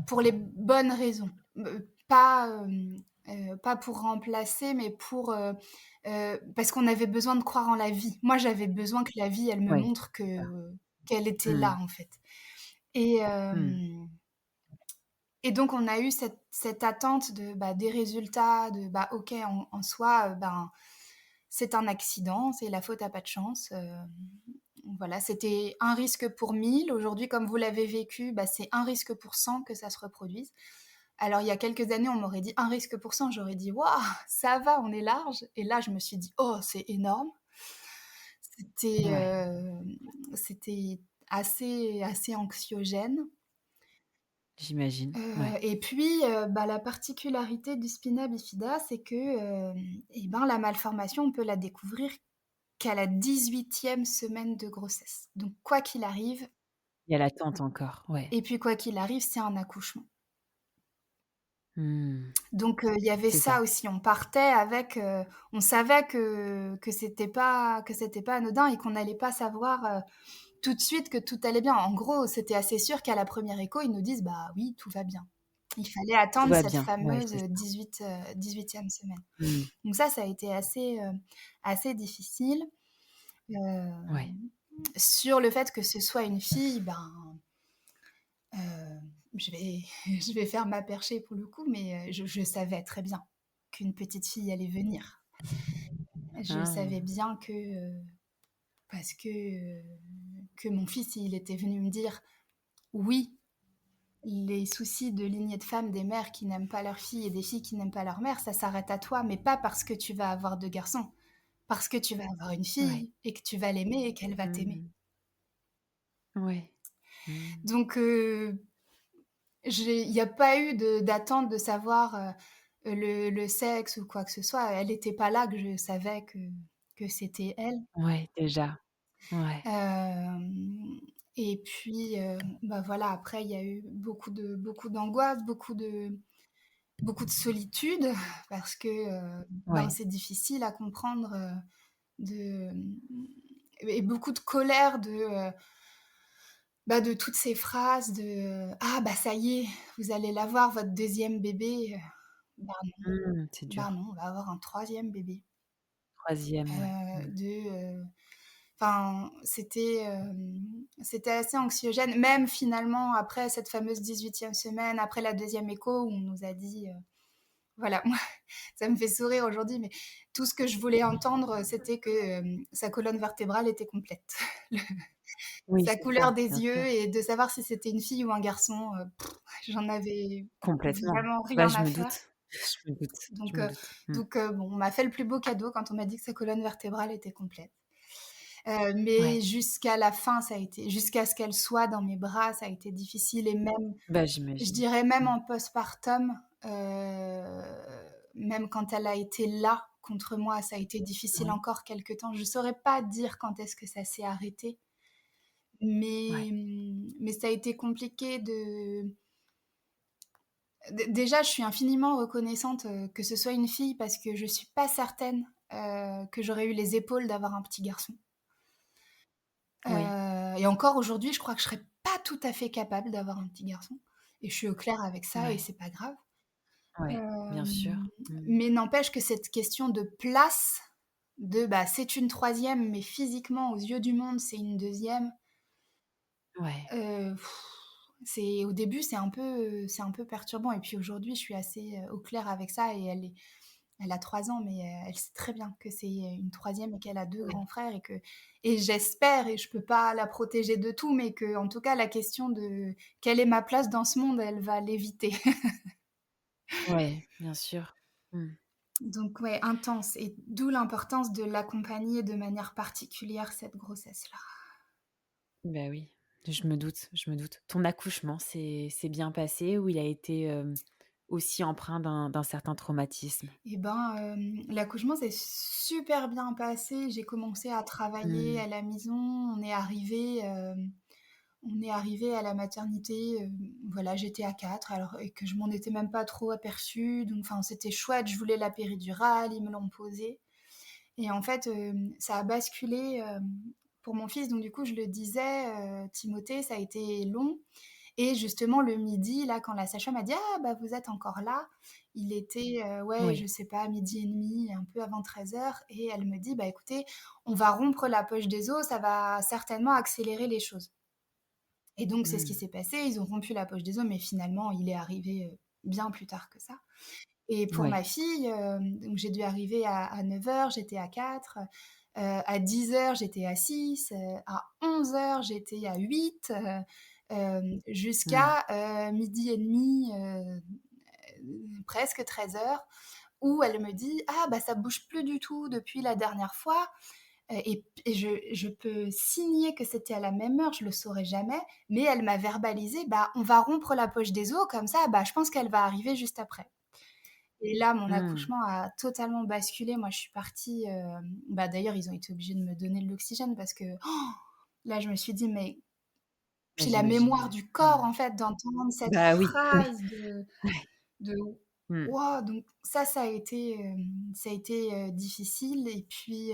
Speaker 2: pour les bonnes raisons. Pas pour remplacer, mais parce qu'on avait besoin de croire en la vie. Moi, j'avais besoin que la vie, elle me
Speaker 1: ouais,
Speaker 2: montre qu'elle était
Speaker 1: mmh,
Speaker 2: là, en fait et
Speaker 1: mmh,
Speaker 2: hem et donc on a eu cette attente de, bah, des résultats, de, bah, OK, en soi, ben, c'est un accident, c'est la faute à pas de chance, voilà, c'était un risque pour 1000. Aujourd'hui, comme vous l'avez vécu, bah, c'est un risque pour 100 que ça se reproduise. Alors il y a quelques années, on m'aurait dit un risque pour 100, j'aurais dit: «Waouh, ça va, on est large» et là, je me suis dit: «Oh, c'est énorme». C'était,
Speaker 1: Ouais,
Speaker 2: c'était assez anxiogène.
Speaker 1: j'imagine. Ouais.
Speaker 2: Et puis, la particularité du spina bifida, c'est que, la malformation, on peut la découvrir qu'à la 18e semaine de grossesse. Donc quoi qu'il arrive
Speaker 1: Il y a l'attente encore, ouais.
Speaker 2: et puis quoi qu'il arrive, c'est un accouchement.
Speaker 1: Mmh.
Speaker 2: Donc il y avait
Speaker 1: C'est
Speaker 2: ça
Speaker 1: ça.
Speaker 2: aussi. On partait avec, on savait que c'était pas anodin et qu'on n'allait pas savoir, tout de suite que tout allait bien. En gros, c'était assez sûr qu'à la première écho, ils nous disent: «Bah oui, tout va bien». Il fallait
Speaker 1: Tout
Speaker 2: attendre
Speaker 1: va
Speaker 2: cette
Speaker 1: bien. Ouais,
Speaker 2: fameuse,
Speaker 1: c'est ça.
Speaker 2: 18e semaine.
Speaker 1: Mmh.
Speaker 2: Donc ça a été assez difficile.
Speaker 1: Ouais.
Speaker 2: Sur le fait que ce soit une fille, heu, je vais je vais faire ma perchée pour le coup, mais je savais très bien qu'une petite fille allait venir. Je savais
Speaker 1: Ah!
Speaker 2: bien que, parce que mon fils, il était venu me dire: «Oui, les soucis de lignée de femmes, des mères qui n'aiment pas leurs filles et des filles qui n'aiment pas leur mère, ça s'arrête à toi, mais pas parce que tu vas avoir 2 garçons, parce que tu vas avoir une
Speaker 1: Ouais.
Speaker 2: fille et que tu vas l'aimer et qu'elle va t'aimer».
Speaker 1: Mmh. Ouais. Mmh.
Speaker 2: Donc il y a pas eu d'attente de savoir, le sexe ou quoi que ce soit. Elle était pas là que je savais que c'était elle.
Speaker 1: Ouais, déjà. Ouais.
Speaker 2: Hem Et puis, voilà, après il y a eu beaucoup d'angoisse, beaucoup de solitude parce que,
Speaker 1: Ouais.
Speaker 2: c'est difficile à comprendre, de, et beaucoup de colère de toutes ces phrases de, «Ah bah ça y est, vous allez l'avoir votre deuxième bébé», bah non,
Speaker 1: Mmh, c'est
Speaker 2: bah
Speaker 1: dur.
Speaker 2: non, on va avoir un troisième bébé.
Speaker 1: 3e, ouais. Mmh.
Speaker 2: C'était assez anxiogène, même finalement après cette fameuse 18e semaine, après la deuxième écho où on nous a dit, voilà, moi ça me fait sourire aujourd'hui, mais tout ce que je voulais entendre, c'était que, sa colonne vertébrale était complète. Le
Speaker 1: Oui,
Speaker 2: Sa
Speaker 1: c'est
Speaker 2: couleur
Speaker 1: ça,
Speaker 2: des
Speaker 1: bien
Speaker 2: yeux
Speaker 1: sûr.
Speaker 2: et de savoir si c'était une fille ou un garçon, j'en avais
Speaker 1: Complètement.
Speaker 2: vraiment
Speaker 1: Bah,
Speaker 2: rien
Speaker 1: je
Speaker 2: à
Speaker 1: me
Speaker 2: faire.
Speaker 1: doute. Je me doute, je
Speaker 2: Donc
Speaker 1: me
Speaker 2: heu
Speaker 1: doute. Mmh.
Speaker 2: bon, on m'a fait le plus beau cadeau quand on m'a dit que sa colonne vertébrale était complète. Mais
Speaker 1: Ouais.
Speaker 2: jusqu'à la fin, jusqu'à ce qu'elle soit dans mes bras, ça a été difficile et même,
Speaker 1: Bah,
Speaker 2: je
Speaker 1: j'imagine.
Speaker 2: dirais même
Speaker 1: Mmh.
Speaker 2: en postpartum, même quand elle a été là contre moi, ça a été difficile
Speaker 1: Ouais.
Speaker 2: encore quelque temps. Je saurais pas dire quand est-ce que ça s'est arrêté,
Speaker 1: Ouais.
Speaker 2: mais ça a été compliqué de déjà, je suis infiniment reconnaissante, que ce soit une fille parce que je suis pas certaine, que j'aurais eu les épaules d'avoir un petit garçon.
Speaker 1: Oui.
Speaker 2: Et encore aujourd'hui, je crois que je serais pas tout à fait capable d'avoir un petit garçon et je suis au clair avec ça et
Speaker 1: Ouais.
Speaker 2: c'est pas grave.
Speaker 1: Ouais. Bien
Speaker 2: Hem,
Speaker 1: sûr. Mmh.
Speaker 2: mais n'empêche que cette question de place, c'est une troisième, mais physiquement, aux yeux du monde, c'est une deuxième.
Speaker 1: Ouais.
Speaker 2: Heu, c'est au début, c'est un peu perturbant et puis aujourd'hui, je suis assez, au clair avec ça et elle a 3 ans, mais elle sait très bien que c'est une troisième et qu'elle a 2
Speaker 1: Ouais.
Speaker 2: grands frères et j'espère et je peux pas la protéger de tout, mais que en tout cas, la question de: «Quelle est ma place dans ce monde?» elle va l'éviter.
Speaker 1: Ouais, bien sûr. Mmh.
Speaker 2: Donc ouais, intense et d'où l'importance de l'accompagner de manière particulière, cette grossesse-là.
Speaker 1: Bah, oui, je me doute, je me doute. Ton accouchement s'est bien passé ou il a été, aussi empreint d'un certain traumatisme?
Speaker 2: Et l'accouchement s'est super bien passé. J'ai commencé à travailler
Speaker 1: Mmh.
Speaker 2: à la maison. On est arrivé à la maternité, voilà, j'étais à 4 alors et que je m'en étais même pas trop aperçue, donc enfin, c'était chouette. Je voulais la péridurale, ils me l'ont posée et en fait, ça a basculé, pour mon fils, donc du coup, je le disais, Timothée, ça a été long et justement le midi, là, quand la sage-femme a dit: «Ah bah, vous êtes encore là», il était, ouais, je
Speaker 1: Oui.
Speaker 2: sais pas, 12h30, un peu avant 13h et elle me dit: «Bah, écoutez, on va rompre la poche des os, ça va certainement accélérer les choses». Et donc c'est ce qui
Speaker 1: Mmh.
Speaker 2: s'est passé, ils ont rompu la poche des os, mais finalement, il est arrivé, bien plus tard que ça. Et pour ma
Speaker 1: Ouais.
Speaker 2: fille, donc j'ai dû arriver à 9h, j'étais à 4, à 10h, j'étais à 6, à 11h, j'étais à 8,
Speaker 1: Mmh.
Speaker 2: jusqu'à, 12h30, presque 13h où elle me dit: «Ah bah ça bouge plus du tout depuis la dernière fois». Et je peux signer que c'était à la même heure, je le saurai jamais, mais elle m'a verbalisé: «Bah, on va rompre la poche des os comme ça, bah, je pense qu'elle va arriver juste après». Et là, mon
Speaker 1: Mmh.
Speaker 2: accouchement a totalement basculé. Moi, je suis partie, bah, d'ailleurs, ils ont été obligés de me donner de l'oxygène parce que là, je me suis dit: «Mais»
Speaker 1: Bah,
Speaker 2: puis la
Speaker 1: j'imagine,
Speaker 2: mémoire
Speaker 1: ouais.
Speaker 2: du corps,
Speaker 1: Mmh.
Speaker 2: en fait, d'entendre cette
Speaker 1: Bah, oui, oui.
Speaker 2: phrase
Speaker 1: Ouais.
Speaker 2: de
Speaker 1: Mmh.
Speaker 2: waouh, donc ça a été, difficile et puis,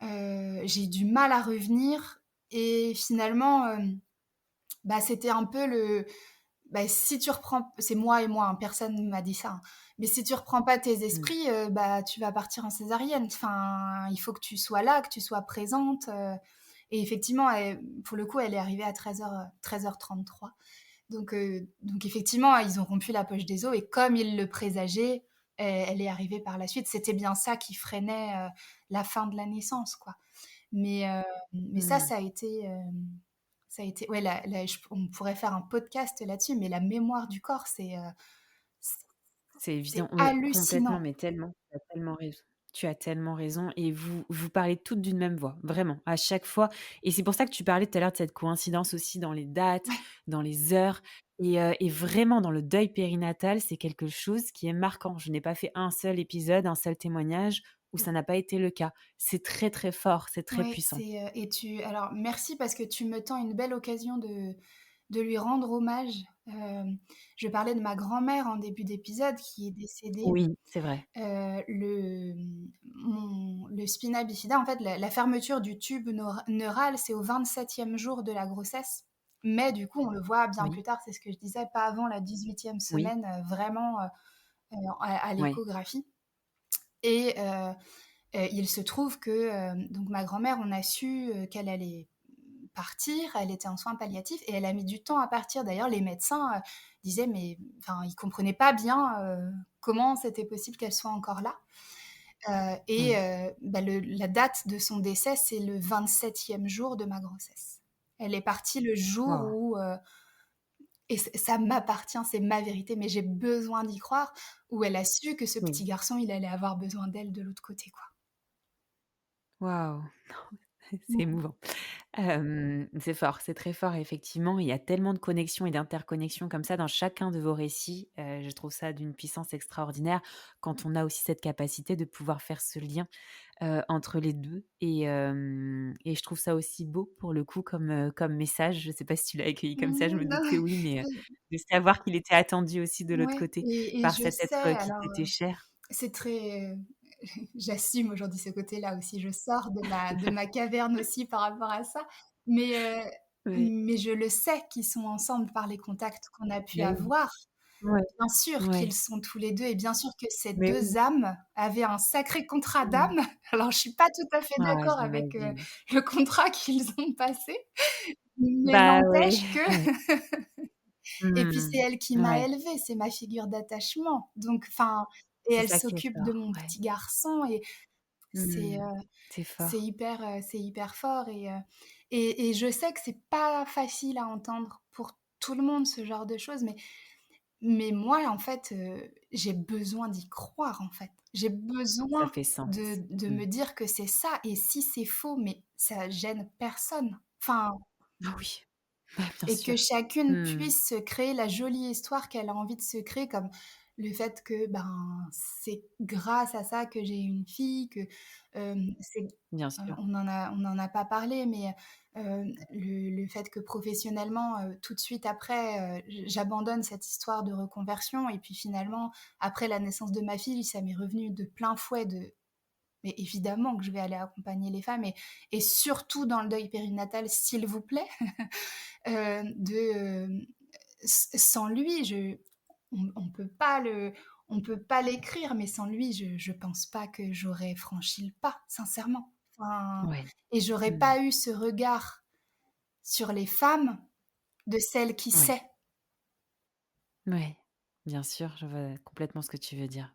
Speaker 2: j'ai eu du mal à revenir et finalement, bah, c'était un peu le bah, si tu reprends c'est moi et moi, hein, personne ne m'a dit ça, hein, mais si tu reprends pas tes
Speaker 1: Mmh.
Speaker 2: esprits, bah, tu vas partir en césarienne. Enfin, il faut que tu sois là, que tu sois présente, et effectivement, pour le coup, elle est arrivée à 13h33. Donc effectivement, ils ont rompu la poche des os et comme ils le présageaient, elle est arrivée par la suite. C'était bien ça qui freinait, la fin de la naissance, quoi. Mais ça,
Speaker 1: Mmh.
Speaker 2: ça a été ouais, la je on pourrait faire un podcast là-dessus, mais la mémoire du corps,
Speaker 1: C'est évident,
Speaker 2: c'est
Speaker 1: oui, complètement,
Speaker 2: hallucinant.
Speaker 1: mais tellement, tu as tellement raison. Tu as tellement raison et vous parlez toutes d'une même voix, vraiment, à chaque fois et c'est pour ça que tu parlais tout à l'heure de cette coïncidence aussi dans les dates,
Speaker 2: Ouais,
Speaker 1: dans les heures et vraiment dans le deuil périnatal, c'est quelque chose qui est marquant. Je n'ai pas fait un seul épisode, un seul témoignage où ça n'a pas été le cas. C'est très, très fort, c'est très
Speaker 2: ouais,
Speaker 1: puissant.
Speaker 2: alors merci parce que tu me tends une belle occasion de lui rendre hommage. Je parlais de ma grand-mère en début d'épisode qui est décédée.
Speaker 1: Oui, c'est vrai.
Speaker 2: Le spina bifida, en fait, la fermeture du tube neural, c'est au 27e jour de la grossesse. Mais du coup, on le voit bien
Speaker 1: Oui,
Speaker 2: plus tard, c'est ce que je disais, pas avant la 18e
Speaker 1: oui,
Speaker 2: semaine, vraiment, à
Speaker 1: ouais,
Speaker 2: l'échographie. Et il se trouve que, donc ma grand-mère, on a su, qu'elle allait partir, elle était en soins palliatifs et elle a mis du temps à partir. D'ailleurs, les médecins, disaient mais enfin, ils comprenaient pas bien, comment c'était possible qu'elle soit encore là.
Speaker 1: oui.
Speaker 2: Bah, la date de son décès, c'est le 27e jour de ma grossesse. Elle est partie le jour
Speaker 1: Waouh!
Speaker 2: où, et ça m'appartient, c'est ma vérité, mais j'ai besoin d'y croire, où elle a su que ce
Speaker 1: Oui.
Speaker 2: petit garçon, il allait avoir besoin d'elle de l'autre côté, quoi.
Speaker 1: Waouh! C'est
Speaker 2: Mmh.
Speaker 1: émouvant. C'est fort, c'est très fort effectivement. Il y a tellement de connexions et d'interconnexions comme ça dans chacun de vos récits. Je trouve ça d'une puissance extraordinaire quand on a aussi cette capacité de pouvoir faire ce lien, entre les 2. Et je trouve ça aussi beau pour le coup comme message. Je ne sais pas si tu l'as accueilli comme ça, je me doute
Speaker 2: Non,
Speaker 1: que oui, mais, de savoir qu'il était attendu aussi de l'autre
Speaker 2: ouais
Speaker 1: côté
Speaker 2: et
Speaker 1: par
Speaker 2: je
Speaker 1: cet
Speaker 2: sais
Speaker 1: être, qui
Speaker 2: alors,
Speaker 1: t'était cher.
Speaker 2: c'est très, j'assume aujourd'hui ce côté-là aussi. Je sors de ma caverne aussi par rapport à ça, mais heu,
Speaker 1: Ouais.
Speaker 2: mais je le sais qu'ils sont ensemble par les contacts qu'on a pu
Speaker 1: Mais oui.
Speaker 2: avoir.
Speaker 1: Ouais,
Speaker 2: Bien sûr qu'ils
Speaker 1: ouais.
Speaker 2: sont tous les 2 et bien sûr que ces
Speaker 1: Mais
Speaker 2: 2
Speaker 1: oui.
Speaker 2: âmes avaient un sacré contrat
Speaker 1: Mmh.
Speaker 2: d'âme. Alors je suis pas tout à fait
Speaker 1: Ah,
Speaker 2: d'accord avec,
Speaker 1: j'imagine.
Speaker 2: le contrat qu'ils ont passé, mais
Speaker 1: Bah, ouais,
Speaker 2: n'empêche que
Speaker 1: ouais.
Speaker 2: et puis c'est
Speaker 1: Mmh.
Speaker 2: elle qui m'a
Speaker 1: Ouais,
Speaker 2: élevée, c'est ma figure d'attachement, donc enfin et
Speaker 1: c'est
Speaker 2: elle
Speaker 1: ça qui est
Speaker 2: s'occupe de
Speaker 1: fort,
Speaker 2: mon
Speaker 1: ouais.
Speaker 2: petit garçon et c'est,
Speaker 1: Mmh. C'est
Speaker 2: c'est
Speaker 1: fort.
Speaker 2: hyper, c'est hyper fort et je sais que c'est pas facile à entendre pour tout le monde ce genre de choses, mais moi, en fait, j'ai besoin d'y croire, en fait. J'ai
Speaker 1: Ça
Speaker 2: besoin
Speaker 1: fait sens.
Speaker 2: de
Speaker 1: Mmh.
Speaker 2: me dire que c'est ça et si c'est faux, mais ça gêne personne. Enfin
Speaker 1: Ah oui, bah, bien
Speaker 2: et que
Speaker 1: sûr.
Speaker 2: chacune
Speaker 1: Mmh.
Speaker 2: puisse se créer la jolie histoire qu'elle a envie de se créer, comme le fait que, ben, c'est grâce à ça que j'ai une fille, que, c'est
Speaker 1: Bien sûr.
Speaker 2: on en a pas parlé, mais, le fait que professionnellement, tout de suite après, j'abandonne cette histoire de reconversion et puis finalement, après la naissance de ma fille, ça m'est revenu de plein fouet de mais évidemment que je vais aller accompagner les femmes et surtout dans le deuil périnatal, s'il vous plaît, sans lui, on peut pas on peut pas l'écrire, mais sans lui, je pense pas que j'aurais franchi le pas, sincèrement. Enfin
Speaker 1: Ouais.
Speaker 2: et j'aurais
Speaker 1: Mmh.
Speaker 2: pas eu ce regard sur les femmes de celle qui
Speaker 1: Ouais.
Speaker 2: sait.
Speaker 1: Ouais. Bien sûr, je vois complètement ce que tu veux dire.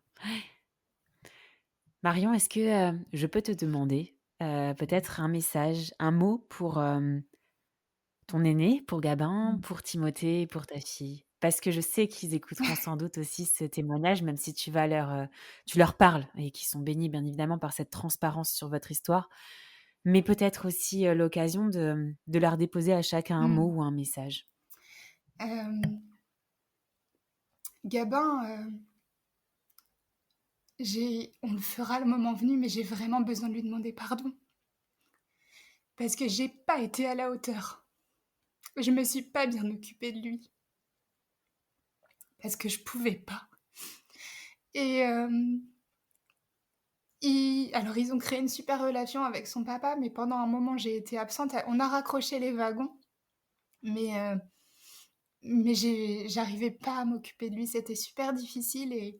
Speaker 1: Marion, est-ce que, je peux te demander, peut-être un message, un mot pour, ton aîné, pour Gabin, pour Timothée, pour ta fille? parce que je sais qu'ils écouteront sans doute aussi ce témoignage, même si tu leur parles et qu'ils sont bénis, bien évidemment, par cette transparence sur votre histoire. Mais peut-être aussi, l'occasion de leur déposer à chacun un mot
Speaker 2: Mmh.
Speaker 1: ou un message.
Speaker 2: Gabin, on le fera le moment venu, mais j'ai vraiment besoin de lui demander pardon. Parce que j'ai pas été à la hauteur. Je me suis pas bien occupée de lui. Parce que je pouvais pas. Et alors, ils ont créé une super relation avec son papa, mais pendant un moment, j'ai été absente. On a raccroché les wagons, mais, j'arrivais pas à m'occuper de lui. C'était super difficile et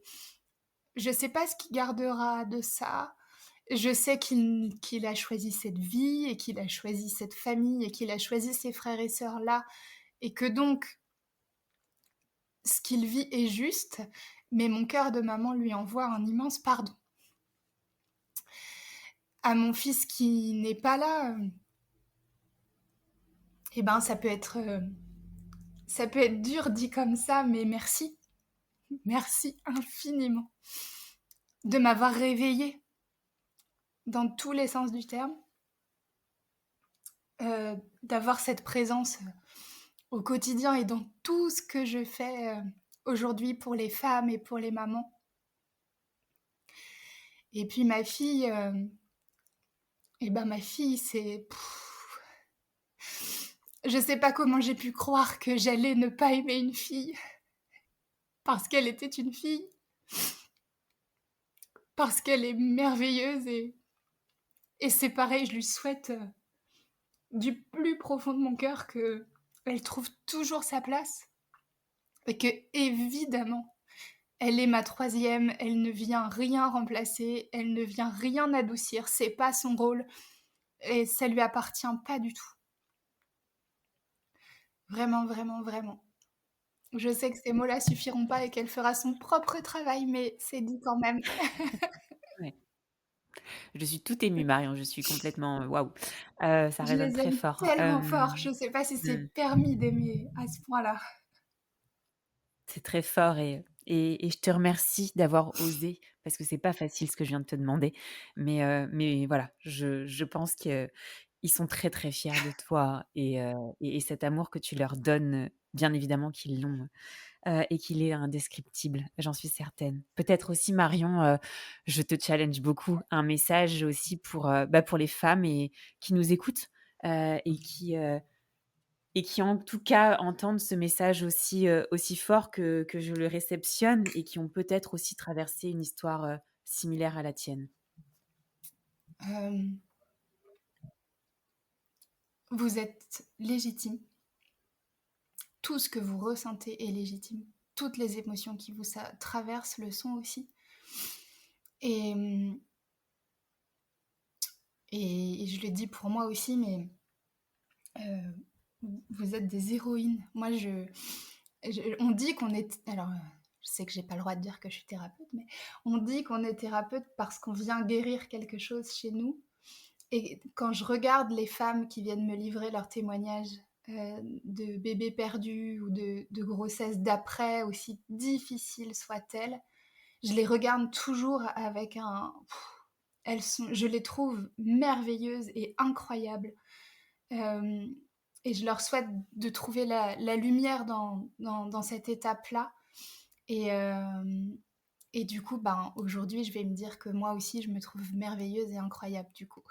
Speaker 2: je sais pas ce qu'il gardera de ça. Je sais qu'il a choisi cette vie et qu'il a choisi cette famille et qu'il a choisi ces frères et sœurs là et que donc ce qu'il vit est juste, mais mon cœur de maman lui envoie un immense pardon. À mon fils qui n'est pas là, eh ben ça peut être dur dit comme ça, mais merci. Merci infiniment de m'avoir réveillée dans tous les sens du terme, d'avoir cette présence au quotidien et dans tout ce que je fais aujourd'hui pour les femmes et pour les mamans. Et puis ma fille, c'est... Je sais pas comment j'ai pu croire que j'allais ne pas aimer une fille parce qu'elle était une fille, parce qu'elle est merveilleuse et c'est pareil, je lui souhaite du plus profond de mon cœur qu'elle trouve toujours sa place et que évidemment elle est ma troisième, elle ne vient rien remplacer, elle ne vient rien adoucir, c'est pas son rôle et ça lui appartient pas du tout. Vraiment, vraiment, vraiment. Je sais que ces mots-là suffiront pas et qu'elle fera son propre travail, mais c'est dit quand même.
Speaker 1: Ouais. Je suis toute émue, Marion, je suis complètement, waouh, ça
Speaker 2: Je
Speaker 1: résonne
Speaker 2: les
Speaker 1: très
Speaker 2: aime
Speaker 1: fort.
Speaker 2: tellement fort, je sais pas si c'est
Speaker 1: Mmh.
Speaker 2: permis d'aimer à ce point-là.
Speaker 1: C'est très fort et je te remercie d'avoir osé parce que c'est pas facile ce que je viens de te demander. Mais voilà, je pense qu'ils sont très, très fiers de toi et cet amour que tu leur donnes, bien évidemment qu'ils l'ont, et qu'il est indescriptible, j'en suis certaine. Peut-être aussi Marion, je te challenge beaucoup, un message aussi pour les femmes et qui nous écoutent, et qui en tout cas entendent ce message aussi fort que je le réceptionne et qui ont peut-être aussi traversé une histoire, similaire à la tienne.
Speaker 2: Euh, Vous êtes légitime. Tout ce que vous ressentez est légitime. Toutes les émotions qui vous traversent le sont aussi. Et, et je le dis pour moi aussi, mais euh, vous êtes des héroïnes. Moi, on dit qu'on est... Alors, je sais que j'ai pas le droit de dire que je suis thérapeute, mais on dit qu'on est thérapeute parce qu'on vient guérir quelque chose chez nous. Et quand je regarde les femmes qui viennent me livrer leurs témoignages de bébés perdus ou de grossesses d'après, aussi difficiles soient-elles, je les regarde toujours avec un... je les trouve merveilleuses et incroyables. Euh, et je leur souhaite de trouver la lumière dans cette étape-là. Et, du coup, ben, aujourd'hui, je vais me dire que moi aussi, je me trouve merveilleuse et incroyable, du coup.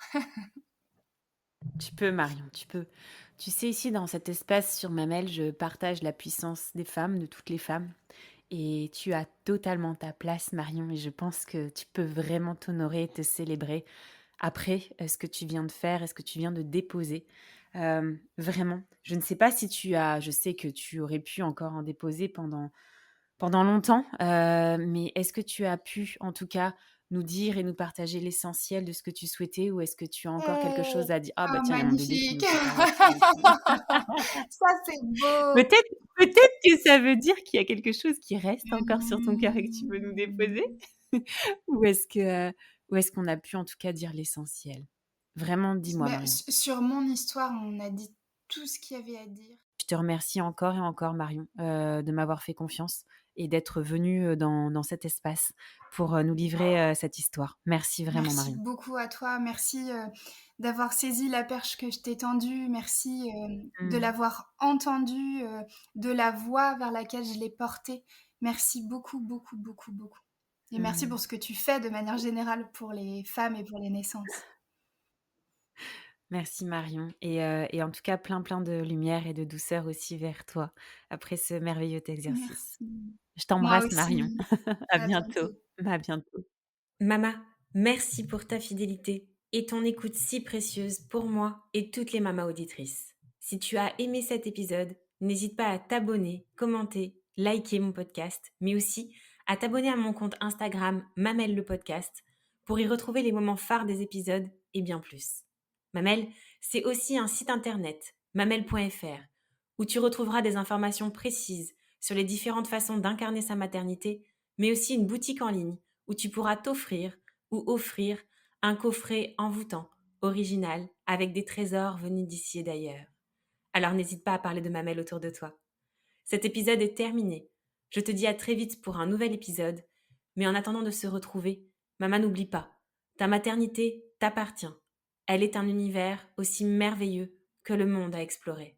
Speaker 1: Tu peux Marion, tu peux. Tu sais, ici dans cet espace sur Mamelles, je partage la puissance des femmes, de toutes les femmes et tu as totalement ta place Marion et je pense que tu peux vraiment t'honorer et te célébrer après, ce que tu viens de faire et ce que tu viens de déposer. Vraiment, je ne sais pas si je sais que tu aurais pu encore en déposer pendant longtemps, mais est-ce que tu as pu, en tout cas, nous dire et nous partager l'essentiel de ce que tu souhaitais ou est-ce que tu as encore quelque chose à dire? Ah bah
Speaker 2: Ah,
Speaker 1: tiens, il y a mon bébé qui
Speaker 2: magnifique!
Speaker 1: nous prépare un petit message.
Speaker 2: Ça, c'est beau!
Speaker 1: Peut-être peut-être que ça veut dire qu'il y a quelque chose qui reste encore sur ton cœur et que tu veux nous déposer?
Speaker 2: Mmh.
Speaker 1: Ou est-ce qu'on a pu en tout cas dire l'essentiel? Vraiment, dis-moi
Speaker 2: Bah,
Speaker 1: Marion.
Speaker 2: sur mon histoire, on a dit tout ce qu'il y avait à dire.
Speaker 1: je te remercie encore et encore, Marion, de m'avoir fait confiance et d'être venue dans cet espace pour nous livrer cette histoire. Merci vraiment,
Speaker 2: Merci
Speaker 1: Marion.
Speaker 2: beaucoup à toi. Merci, d'avoir saisi la perche que je t'ai tendue. Merci, de
Speaker 1: Mm,
Speaker 2: l'avoir entendue, de la voix vers laquelle je l'ai portée. Merci beaucoup, beaucoup, beaucoup, beaucoup et merci
Speaker 1: mm.
Speaker 2: pour ce que tu fais de manière générale pour les femmes et pour les naissances.
Speaker 1: Merci, Marion. Et en tout cas, plein, plein de lumière et de douceur aussi vers toi après ce merveilleux exercice.
Speaker 2: Merci.
Speaker 1: Je
Speaker 2: Moi
Speaker 1: t'embrasse, Marion.
Speaker 2: aussi.
Speaker 1: À
Speaker 2: À
Speaker 1: bientôt.
Speaker 2: bientôt.
Speaker 1: À bientôt. Mama, merci pour ta fidélité et ton écoute si précieuse pour moi et toutes les mamas auditrices. Si tu as aimé cet épisode, n'hésite pas à t'abonner, commenter, liker mon podcast, mais aussi à t'abonner à mon compte Instagram Mamel le podcast pour y retrouver les moments phares des épisodes et bien plus. Mamel, c'est aussi un site internet, mamel.fr, où tu retrouveras des informations précises sur les différentes façons d'incarner sa maternité, mais aussi une boutique en ligne où tu pourras t'offrir ou offrir un coffret envoûtant, original, avec des trésors venus d'ici et d'ailleurs. Alors n'hésite pas à parler de Mamel autour de toi. Cet épisode est terminé. Je te dis à très vite pour un nouvel épisode, mais en attendant de se retrouver, maman n'oublie pas, ta maternité t'appartient. Elle est un univers aussi merveilleux que le monde à explorer.